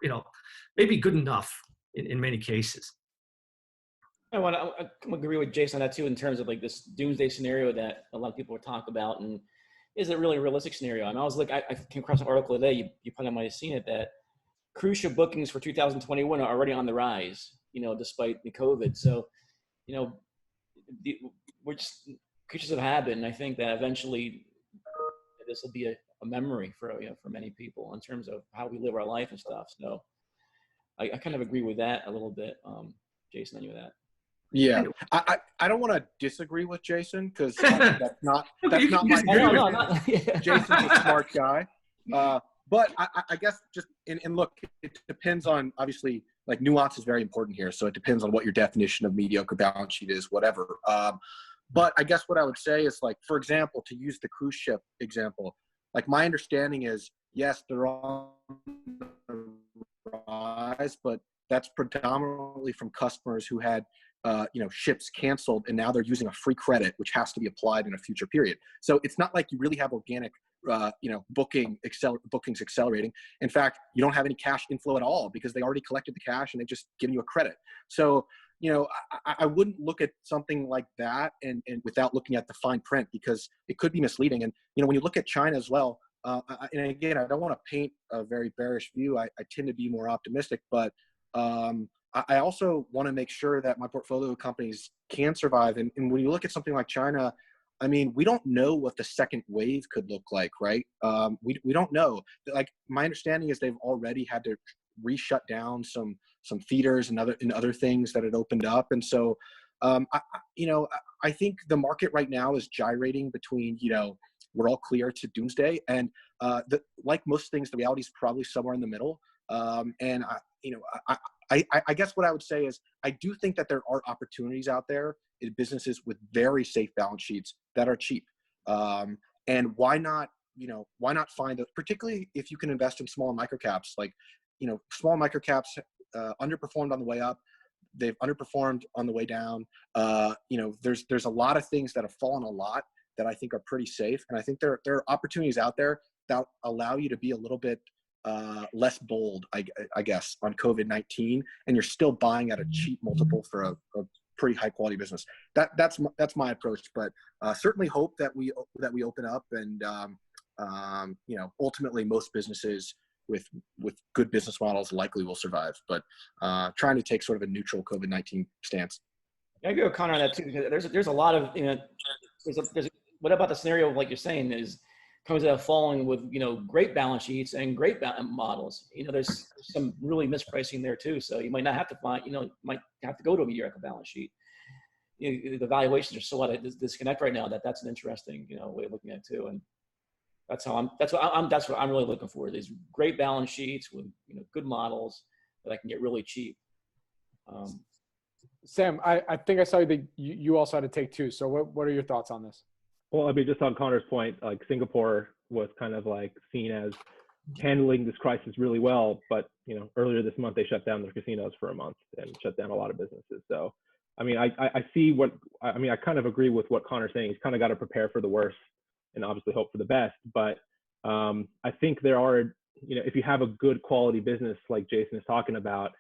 may be good enough in many cases. I agree with Jason on that too, in terms of like this doomsday scenario that a lot of people talk about, and is it really a realistic scenario? I mean, I came across an article today, you probably might have seen it, that cruise ship bookings for 2021 are already on the rise, despite the COVID. So, we're just creatures of habit, and I think that eventually this will be a memory for many people in terms of how we live our life and stuff. So, I kind of agree with that a little bit, Jason, on you with that. Yeah, I don't want to disagree with Jason because that's not my Jason's a smart guy. But I guess just, and look, it depends on, obviously, like nuance is very important here. So it depends on what your definition of mediocre balance sheet is, whatever. But I guess what I would say is, like, for example, to use the cruise ship example, like my understanding is, yes, they're on the rise, but that's predominantly from customers who had, ships canceled, and now they're using a free credit, which has to be applied in a future period. So it's not like you really have organic bookings accelerating. In fact, you don't have any cash inflow at all because they already collected the cash and they just given you a credit. So, I wouldn't look at something like that and without looking at the fine print, because it could be misleading. And, when you look at China as well, and again, I don't want to paint a very bearish view. I tend to be more optimistic, but I also want to make sure that my portfolio companies can survive. And when you look at something like China, I mean, we don't know what the second wave could look like, right? We don't know. Like, my understanding is they've already had to re-shut down some theaters and other things that had opened up. And so, I think the market right now is gyrating between, we're all clear to doomsday, and like most things, the reality is probably somewhere in the middle. And I guess what I would say is, I do think that there are opportunities out there in businesses with very safe balance sheets that are cheap. And why not find those, particularly if you can invest in small microcaps. Like, small microcaps underperformed on the way up. They've underperformed on the way down. There's a lot of things that have fallen a lot that I think are pretty safe. And I think there are opportunities out there that allow you to be a little bit less bold, I guess, on COVID-19, and you're still buying at a cheap multiple for a pretty high quality business. That's my approach. But certainly hope that we open up, and ultimately most businesses with good business models likely will survive. But trying to take sort of a neutral COVID-19 stance. I agree with Conor on that too, because there's a lot of, what about the scenario, like you're saying, is comes out falling with, great balance sheets and great models. There's some really mispricing there too. So you might not have to find, might have to go to a mediocre balance sheet. The valuations are so out of disconnect right now that's an interesting, way of looking at it too. And that's what I'm really looking for. These great balance sheets with, good models that I can get really cheap. Sam, I think I saw that you also had a take too. So what are your thoughts on this? Well, I mean, just on Conor's point, like, Singapore was kind of like seen as handling this crisis really well, but earlier this month they shut down their casinos for a month and shut down a lot of businesses. So, I mean, I see I kind of agree with what Conor's saying. He's kind of got to prepare for the worst and obviously hope for the best. But I think there are, if you have a good quality business like Jason is talking about,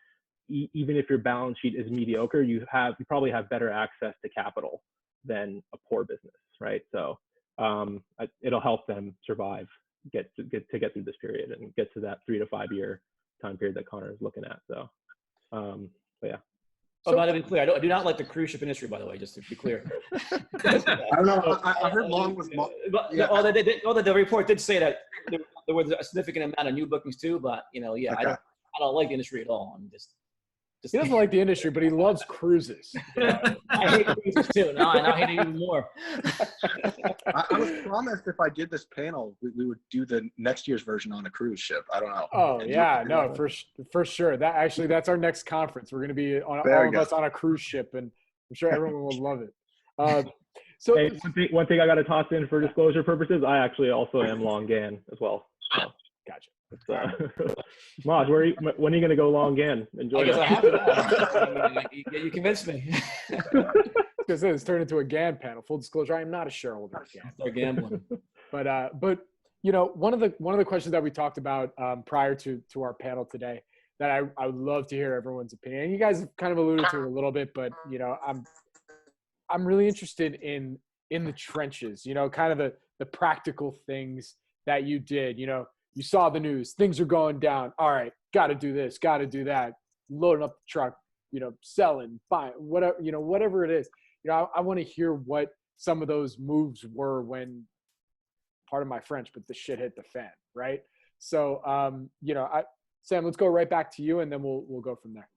even if your balance sheet is mediocre, you probably have better access to capital than a poor business, right? So it'll help them survive, get through this period and get to that 3 to 5 year time period that Conor is looking at. So, but yeah. So, to be clear, I do not like the cruise ship industry, by the way, just to be clear. I don't know. I heard long was. Yeah. The report did say that there was a significant amount of new bookings too, but okay. I don't like the industry at all. I'm just he doesn't like the industry, but he loves cruises. I hate cruises too. Now I hate it even more. I was promised if I did this panel, we would do the next year's version on a cruise ship. I don't know. Oh, yeah, no, for sure. That's our next conference. We're going to be all of us on a cruise ship, and I'm sure everyone will love it. So hey, one thing I got to toss in for disclosure purposes, I actually also am long GAN as well. So. Gotcha. Maj, when are you going to go long GAN? Enjoy. I guess I have to. You convinced me. Because it's turned into a GAN panel. Full disclosure, I am not a shareholder of GAN. They're gambling. But one of the questions that we talked about prior to our panel today that I would love to hear everyone's opinion. And you guys have kind of alluded to it a little bit, but I'm really interested in the trenches. Kind of the practical things that you did. You saw the news, things are going down. All right, got to do this, got to do that. Loading up the truck, selling, buying, whatever it is. I want to hear what some of those moves were when, pardon my French, but the shit hit the fan, right? So, Sam, let's go right back to you, and then we'll go from there.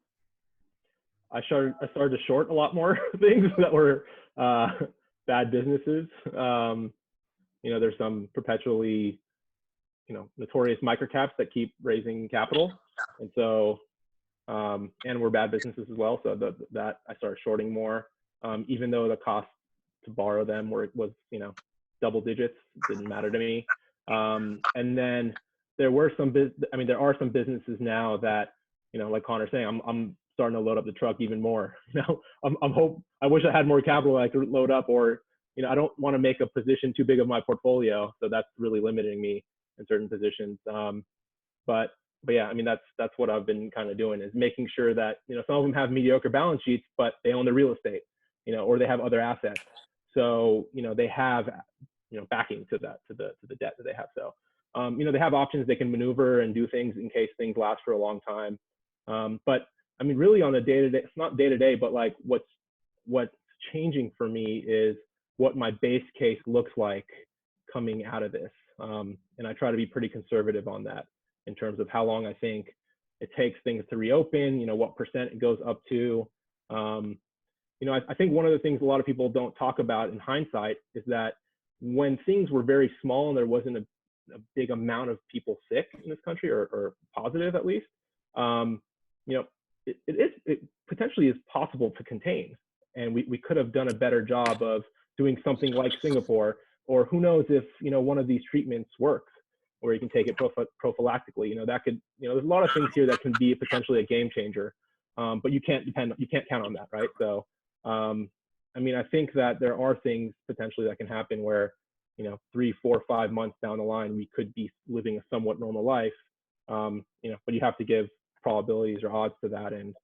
I started to short a lot more things that were bad businesses. There's some perpetually notorious microcaps that keep raising capital. And so, and we're bad businesses as well. So that I started shorting more, even though the cost to borrow them was, double digits, didn't matter to me. And then there are some businesses now that, like Conor's saying, I'm starting to load up the truck even more. I wish I had more capital I could load up, or I don't want to make a position too big of my portfolio. So that's really limiting me in certain positions. But yeah, I mean, that's what I've been kind of doing, is making sure that, some of them have mediocre balance sheets, but they own the real estate, or they have other assets. So, they have, backing to that, to the debt that they have. So, they have options they can maneuver and do things in case things last for a long time. But I mean, really on a day-to-day, it's not day-to-day, but like what's changing for me is what my base case looks like coming out of this. And I try to be pretty conservative on that in terms of how long I think it takes things to reopen, what percent it goes up to. I think one of the things a lot of people don't talk about in hindsight is that when things were very small and there wasn't a big amount of people sick in this country, or positive at least, it potentially is possible to contain. And we could have done a better job of doing something like Singapore, or who knows if, one of these treatments works, or you can take it prophylactically. That could, there's a lot of things here that can be potentially a game changer, but you can't count on that, right? So, I mean, I think that there are things potentially that can happen where, 3, 4, 5 months down the line, we could be living a somewhat normal life, but you have to give probabilities or odds to that. And,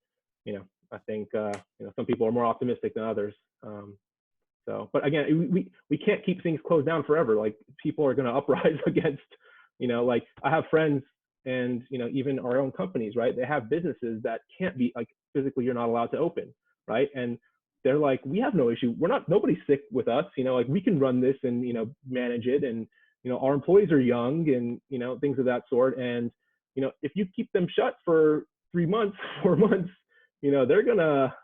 I think, some people are more optimistic than others. But again, we can't keep things closed down forever. Like, people are going to uprise against, like, I have friends and, even our own companies, right? They have businesses that can't be, like, physically, you're not allowed to open, right? And they're like, we have no issue. Nobody's sick with us, like, we can run this and, manage it. And, our employees are young and, things of that sort. And, if you keep them shut for 3 months, 4 months, they're gonna,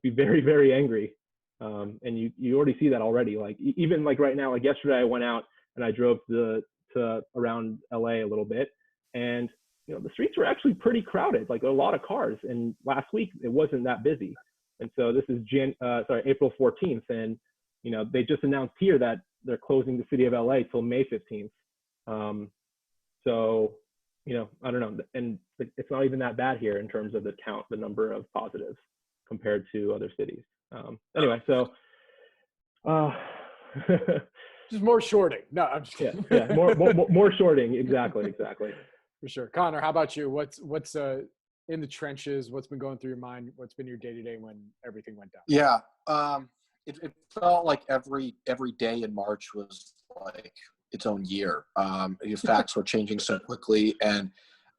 be very, very angry. And you already see that already. Like, even like right now, like yesterday, I went out and I drove to around LA a little bit, and the streets were actually pretty crowded, like a lot of cars. And last week it wasn't that busy. And so this is April 14th, and they just announced here that they're closing the city of LA till May 15th. So I don't know, and it's not even that bad here in terms of the number of positives compared to other cities. Anyway, so just more shorting. No, I'm just kidding. Yeah, more shorting. Exactly. For sure. Connor, how about you? What's in the trenches? What's been going through your mind? What's been your day-to-day when everything went down? Yeah. It felt like every day in March was like its own year. Facts were changing so quickly. And,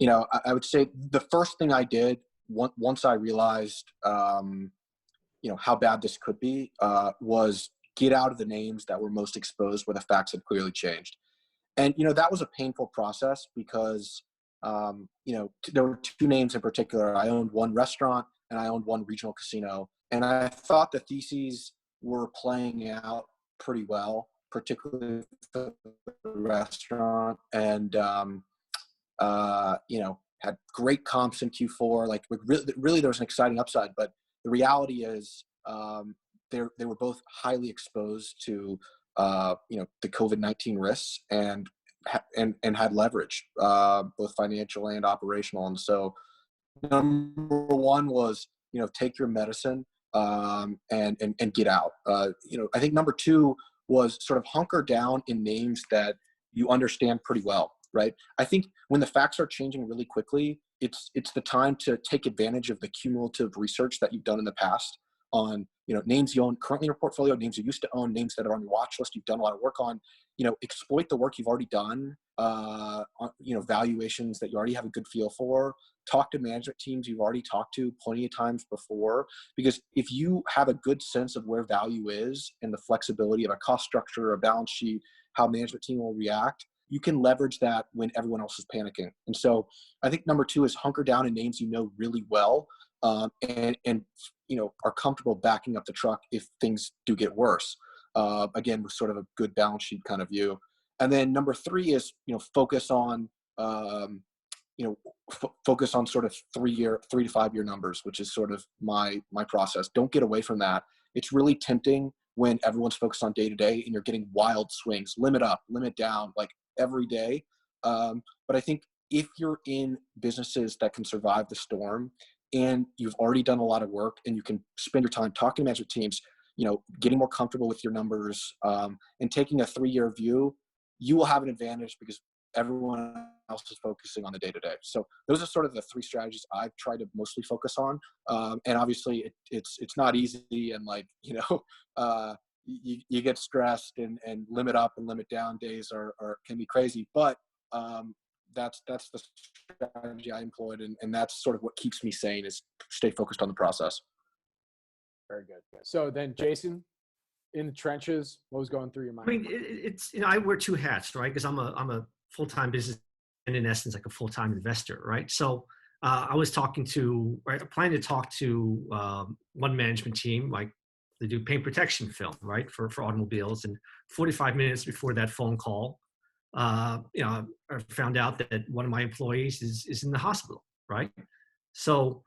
I would say the first thing I did once I realized, how bad this could be, was get out of the names that were most exposed where the facts had clearly changed. And, that was a painful process because, there were 2 names in particular. I owned one restaurant and I owned one regional casino. And I thought the theses were playing out pretty well, particularly the restaurant, and, had great comps in Q4. Like, really there was an exciting upside, but the reality is, they were both highly exposed to, the COVID-19 risks and had leverage, both financial and operational. And so number one was, take your medicine, and get out. I think number 2 was sort of hunker down in names that you understand pretty well, right? I think when the facts are changing really quickly, it's the time to take advantage of the cumulative research that you've done in the past on, names you own currently in your portfolio, names you used to own, names that are on your watch list you've done a lot of work on. Exploit the work you've already done, on, valuations that you already have a good feel for. Talk to management teams you've already talked to plenty of times before, because if you have a good sense of where value is and the flexibility of a cost structure or a balance sheet, how management team will react, you can leverage that when everyone else is panicking. And so I think number 2 is hunker down in names really well, and are comfortable backing up the truck if things do get worse. Again, with sort of a good balance sheet kind of view. And then number 3 is, focus on sort of 3 to 5 year numbers, which is sort of my process. Don't get away from that. It's really tempting when everyone's focused on day to day and you're getting wild swings, limit up, limit down, like every day. But I think if you're in businesses that can survive the storm and you've already done a lot of work and you can spend your time talking to management teams, getting more comfortable with your numbers, and taking a 3-year view, you will have an advantage because everyone else is focusing on the day-to-day. So those are sort of the 3 strategies I've tried to mostly focus on. And obviously it's not easy, and you get stressed, and limit up and limit down days can be crazy, but that's the strategy I employed. And that's sort of what keeps me sane, is stay focused on the process. Very good. So then, Jason, in the trenches, what was going through your mind? I mean, it's I wear 2 hats, right? Because I'm a full-time business, and in essence, like a full-time investor, right? So I was planning to talk to one management team, like they do paint protection film, right, for automobiles. And 45 minutes before that phone call, I found out that one of my employees is in the hospital, right? So,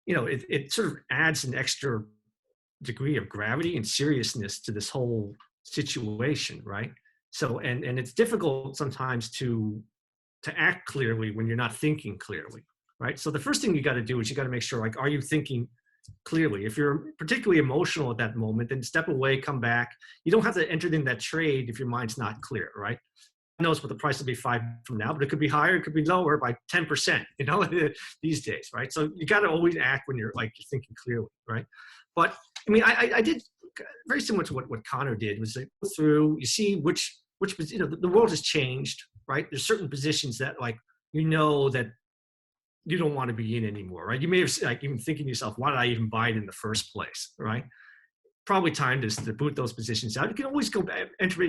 it sort of adds an extra degree of gravity and seriousness to this whole situation, right? So, and it's difficult sometimes to act clearly when you're not thinking clearly, right? So the first thing you got to do is you got to make sure, are you thinking clearly? If you're particularly emotional at that moment, then step away, come back. You don't have to enter in that trade if your mind's not clear, right? Who knows what the price will be 5 from now, but it could be higher, it could be lower by 10%, these days, right? So you got to always act when you're thinking clearly, right? But I mean, I did very similar to what Conor did, was go through, you see which the world has changed, right? There's certain positions that that you don't want to be in anymore, right? You may have even thinking to yourself, why did I even buy it in the first place, right? Probably time to boot those positions out. You can always go back, enter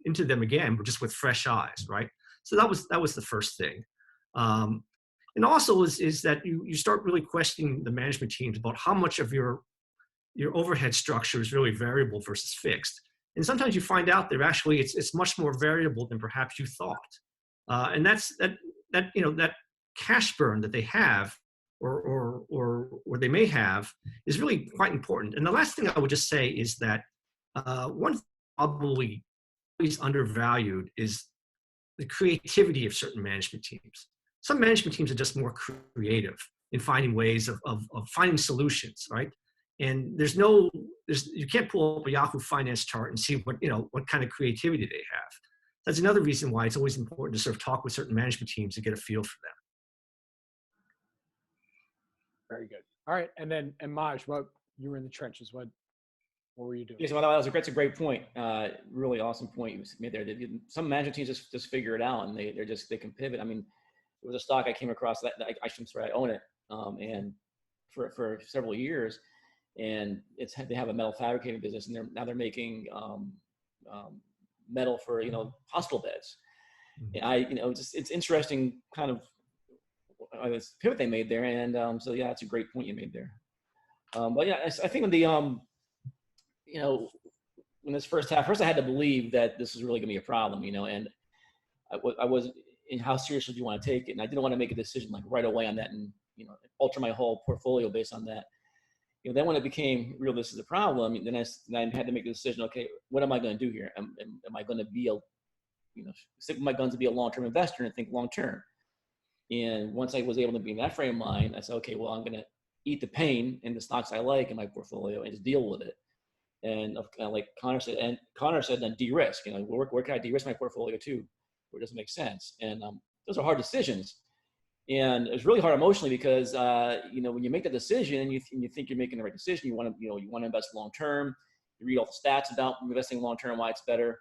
into them again, but just with fresh eyes, right? So that was the first thing. And also is that you start really questioning the management teams about how much of your overhead structure is really variable versus fixed. And sometimes you find out that actually it's much more variable than perhaps you thought. And that's that cash burn that they have or they may have is really quite important. And the last thing I would just say is that one probably always undervalued is the creativity of certain management teams. Some management teams are just more creative in finding ways of finding solutions, right? And you can't pull up a Yahoo Finance chart and see what kind of creativity they have. That's another reason why it's always important to sort of talk with certain management teams to get a feel for them. Very good. All right, and Maj, you were in the trenches. What were you doing? Yes, well, that's a great point. Really awesome point you made there. Some management teams just figure it out, and they can pivot. I mean, there was a stock I came across that I own it, and for several years. And they have a metal fabricating business, and they're making metal for hospital beds. And it's interesting kind of this pivot they made there, and so yeah, that's a great point you made there. But yeah, I think when when this first I had to believe that this was really going to be a problem, and I was in how seriously do you want to take it, and I didn't want to make a decision right away on that, and alter my whole portfolio based on that. Then when it became real, this is a problem, then I had to make the decision, okay, what am I going to do here? Am I going to be stick with my guns to be a long-term investor and think long-term? And once I was able to be in that frame of mind, I said, okay, well, I'm going to eat the pain in the stocks I like in my portfolio and just deal with it. And like Conor said, then de-risk, where can I de-risk my portfolio to, where it doesn't make sense? And those are hard decisions. And it was really hard emotionally because, when you make that decision and you think you're making the right decision, you want to invest long-term, you read all the stats about investing long-term, why it's better.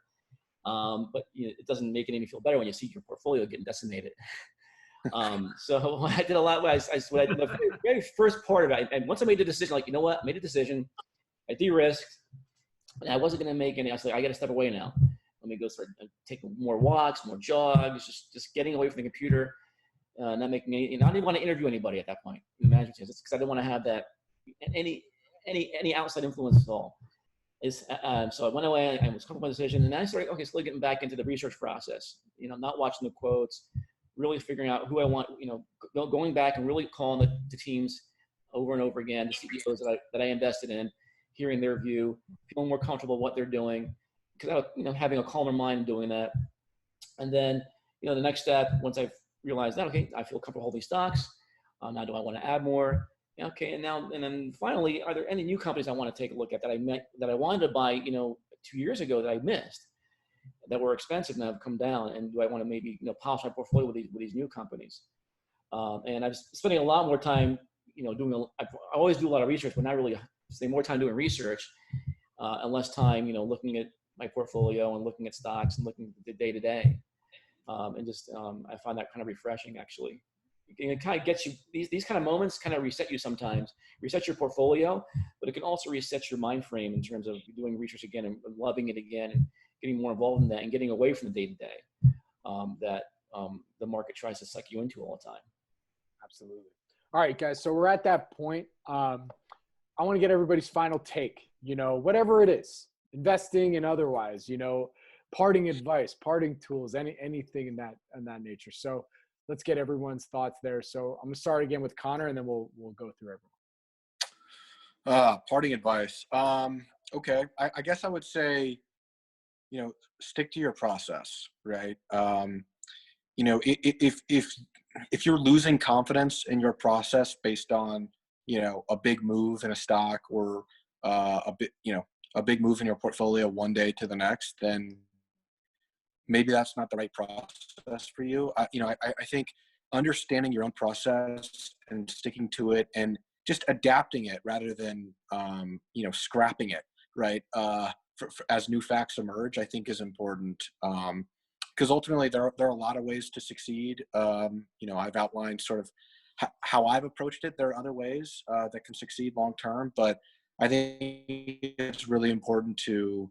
But it doesn't make it any feel better when you see your portfolio getting decimated. So I did a lot. The very first part of it, and once I made the decision, I made a decision, I de-risked, and I wasn't going to make any. I was like, I got to step away now. Let me go start taking more walks, more jogs, just getting away from the computer. Not making any. I didn't want to interview anybody at that point in the management team, because I didn't want to have that any outside influence at all. So I went away. I was comfortable with my decision, and I started slowly getting back into the research process. Not watching the quotes, really figuring out who I want. Going back and really calling the teams over and over again, the CEOs that I invested in, hearing their view, feeling more comfortable with what they're doing, because I was having a calmer mind doing that. And then the next step, once I've realized that, okay, I feel comfortable holding stocks. Now do I want to add more? Okay, and then finally, are there any new companies I want to take a look at that that I wanted to buy, 2 years ago that I missed, that were expensive and have come down, and do I want to maybe polish my portfolio with these new companies? And I'm spending a lot more time, I always do a lot of research, but not really spending more time doing research and less time, looking at my portfolio and looking at stocks and looking at the day to day, and just I find that kind of refreshing actually. It kind of gets you, these kind of moments kind of reset you sometimes, reset your portfolio, but it can also reset your mind frame in terms of doing research again and loving it again and getting more involved in that and getting away from the day to day that the market tries to suck you into all the time. Absolutely. All right, guys. So we're at that point. I want to get everybody's final take, whatever it is, investing and otherwise, parting advice, parting tools, anything in that nature. So let's get everyone's thoughts there. So I'm gonna start again with Connor, and then we'll go through everyone. Parting advice. Okay. I guess I would say, stick to your process, right? If you're losing confidence in your process based on, a big move in a stock or a big move in your portfolio one day to the next, then maybe that's not the right process for you. I think understanding your own process and sticking to it and just adapting it rather than, scrapping it, right? As new facts emerge, I think is important. Because ultimately there are a lot of ways to succeed. I've outlined sort of how I've approached it. There are other ways that can succeed long-term, but I think it's really important to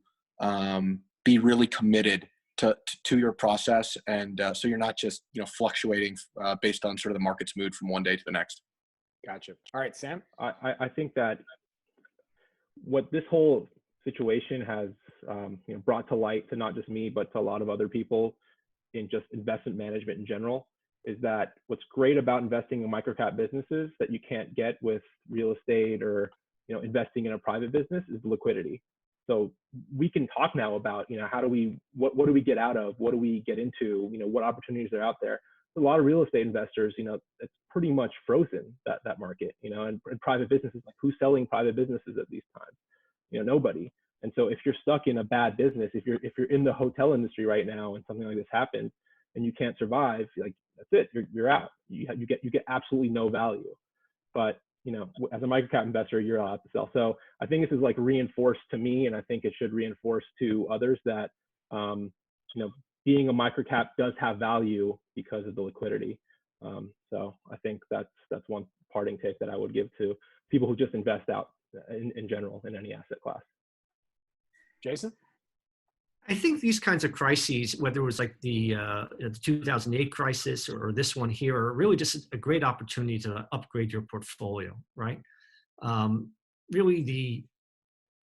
be really committed to your process, and so you're not just fluctuating based on sort of the market's mood from one day to the next. Gotcha. All right, Sam. I think that what this whole situation has brought to light to not just me but to a lot of other people in just investment management in general is that what's great about investing in microcap businesses that you can't get with real estate or investing in a private business is the liquidity. So we can talk now about, what do we get out of, what do we get into, what opportunities are out there. A lot of real estate investors, it's pretty much frozen, that market, and private businesses, like who's selling private businesses at these times? Nobody. And so if you're stuck in a bad business, if you're in the hotel industry right now and something like this happens and you can't survive, like that's it, you're out. You get absolutely no value. But as a microcap investor, you're allowed to sell. So I think this is like reinforced to me, and I think it should reinforce to others that being a microcap does have value because of the liquidity. So I think that's one parting take that I would give to people who just invest out in general in any asset class. Jason? I think these kinds of crises, whether it was like the 2008 crisis or this one here, are really just a great opportunity to upgrade your portfolio, right? Really,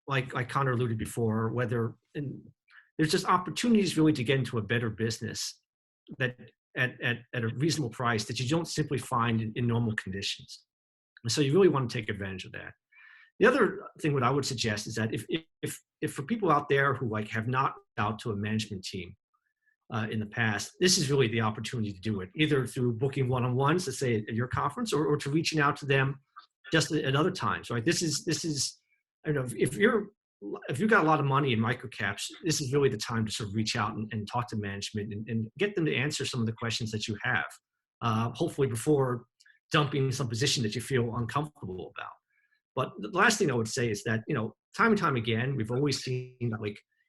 like Connor alluded before, there's just opportunities really to get into a better business that at a reasonable price that you don't simply find in normal conditions. And so you really want to take advantage of that. The other thing what I would suggest is that if for people out there who have not out to a management team in the past, this is really the opportunity to do it, either through booking one-on-ones, let's say at your conference, or to reaching out to them just at other times, right? This is I don't know, if you've got a lot of money in microcaps, this is really the time to sort of reach out and talk to management and get them to answer some of the questions that you have, hopefully before dumping some position that you feel uncomfortable about. But the last thing I would say is that, time and time again, we've always seen that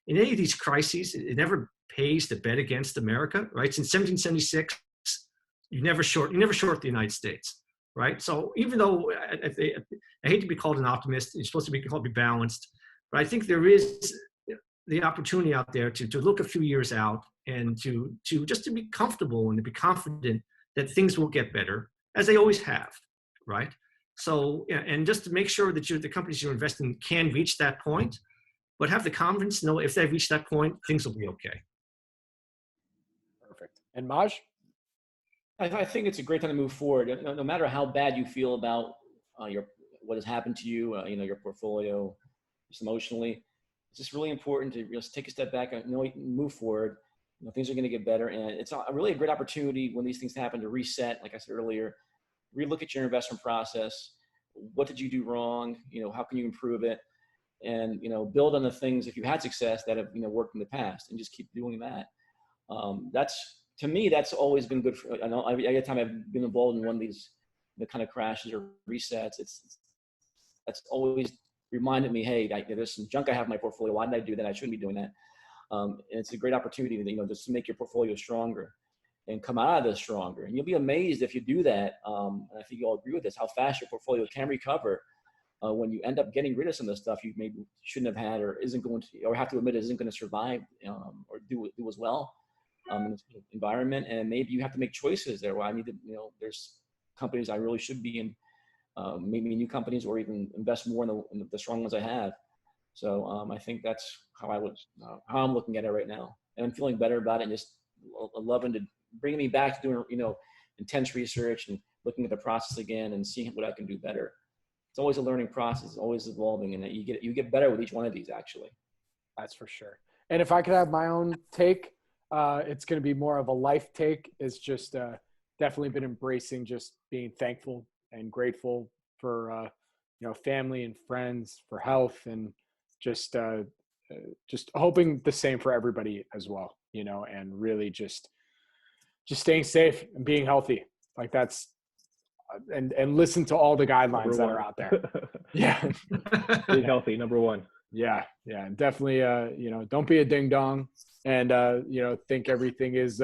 in any of these crises, it never pays to bet against America, right? Since 1776, you never short the United States, right? So even though I hate to be called an optimist, you're supposed to be called balanced, but I think there is the opportunity out there to look a few years out and to just to be comfortable and to be confident that things will get better, as they always have, right? So, and just to make sure that the companies you're investing in can reach that point, but have the confidence to know if they reach that point, things will be okay. Perfect. And Maj? I think it's a great time to move forward. No matter how bad you feel about what has happened to you, your portfolio, just emotionally, it's just really important to just take a step back and move forward. Things are going to get better, and it's really a great opportunity when these things happen to reset. Like I said earlier, relook at your investment process, what did you do wrong? How can you improve it? And, build on the things, if you had success, that have, worked in the past, and just keep doing that. To me, that's always been good for, I know every time I've been involved in one of these, kind of crashes or resets, that's always reminded me, hey, there's some junk I have in my portfolio. Why did I do that? I shouldn't be doing that. And it's a great opportunity, just to make your portfolio stronger and come out of this stronger. And you'll be amazed if you do that. And I think you all agree with this, how fast your portfolio can recover when you end up getting rid of some of the stuff you maybe shouldn't have had, or isn't going to, or have to admit isn't going to survive or do as well in this environment. And maybe you have to make choices there. Well, I need to, there's companies I really should be in, maybe new companies, or even invest more in the strong ones I have. So I think that's how how I'm looking at it right now. And I'm feeling better about it, and just loving to bring me back to doing, intense research and looking at the process again and seeing what I can do better. It's always a learning process, always evolving, and you get better with each one of these, actually. That's for sure. And if I could have my own take, it's going to be more of a life take. It's just definitely been embracing just being thankful and grateful for, family and friends, for health, and just hoping the same for everybody as well, and really just staying safe and being healthy. Like that's, and listen to all the guidelines that are out there. Yeah. Being healthy, number one. Yeah. Definitely, don't be a ding dong, and, think everything is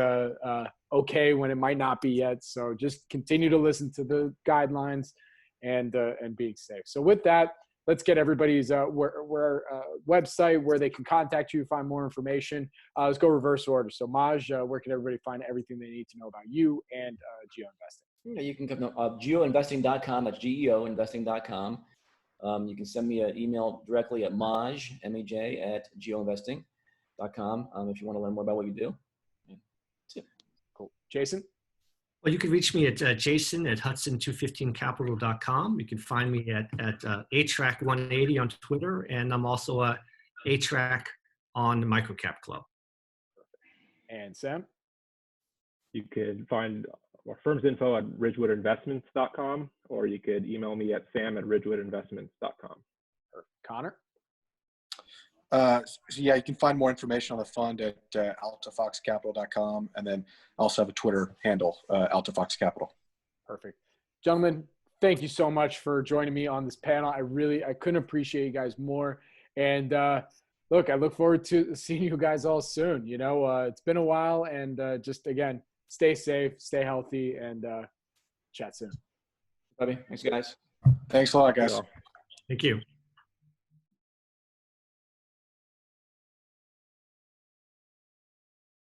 okay when it might not be yet. So just continue to listen to the guidelines and being safe. So with that, let's get everybody's website where they can contact you, find more information. Let's go reverse order. So Maj, where can everybody find everything they need to know about you and GeoInvesting? Yeah, you can come to GeoInvesting.com. That's GeoInvesting.com. You can send me an email directly at Maj, M-A-J, at GeoInvesting.com if you want to learn more about what you do. That's it. Cool. Jason? Well, you can reach me at Jason at Hudson215capital.com. You can find me at ATRAC180 on Twitter, and I'm also ATRAC on the MicroCap Club. And Sam? You could find our firm's info at ridgewoodinvestments.com, or you could email me at sam@ridgewoodinvestments.com. Connor? So yeah, you can find more information on the fund at altafoxcapital.com, and then I also have a Twitter handle, altafoxcapital. Perfect. Gentlemen, thank you so much for joining me on this panel. I couldn't appreciate you guys more. And look, I look forward to seeing you guys all soon. It's been a while, and just again, stay safe, stay healthy, and chat soon. Thanks, guys. Thanks a lot, guys. Thank you.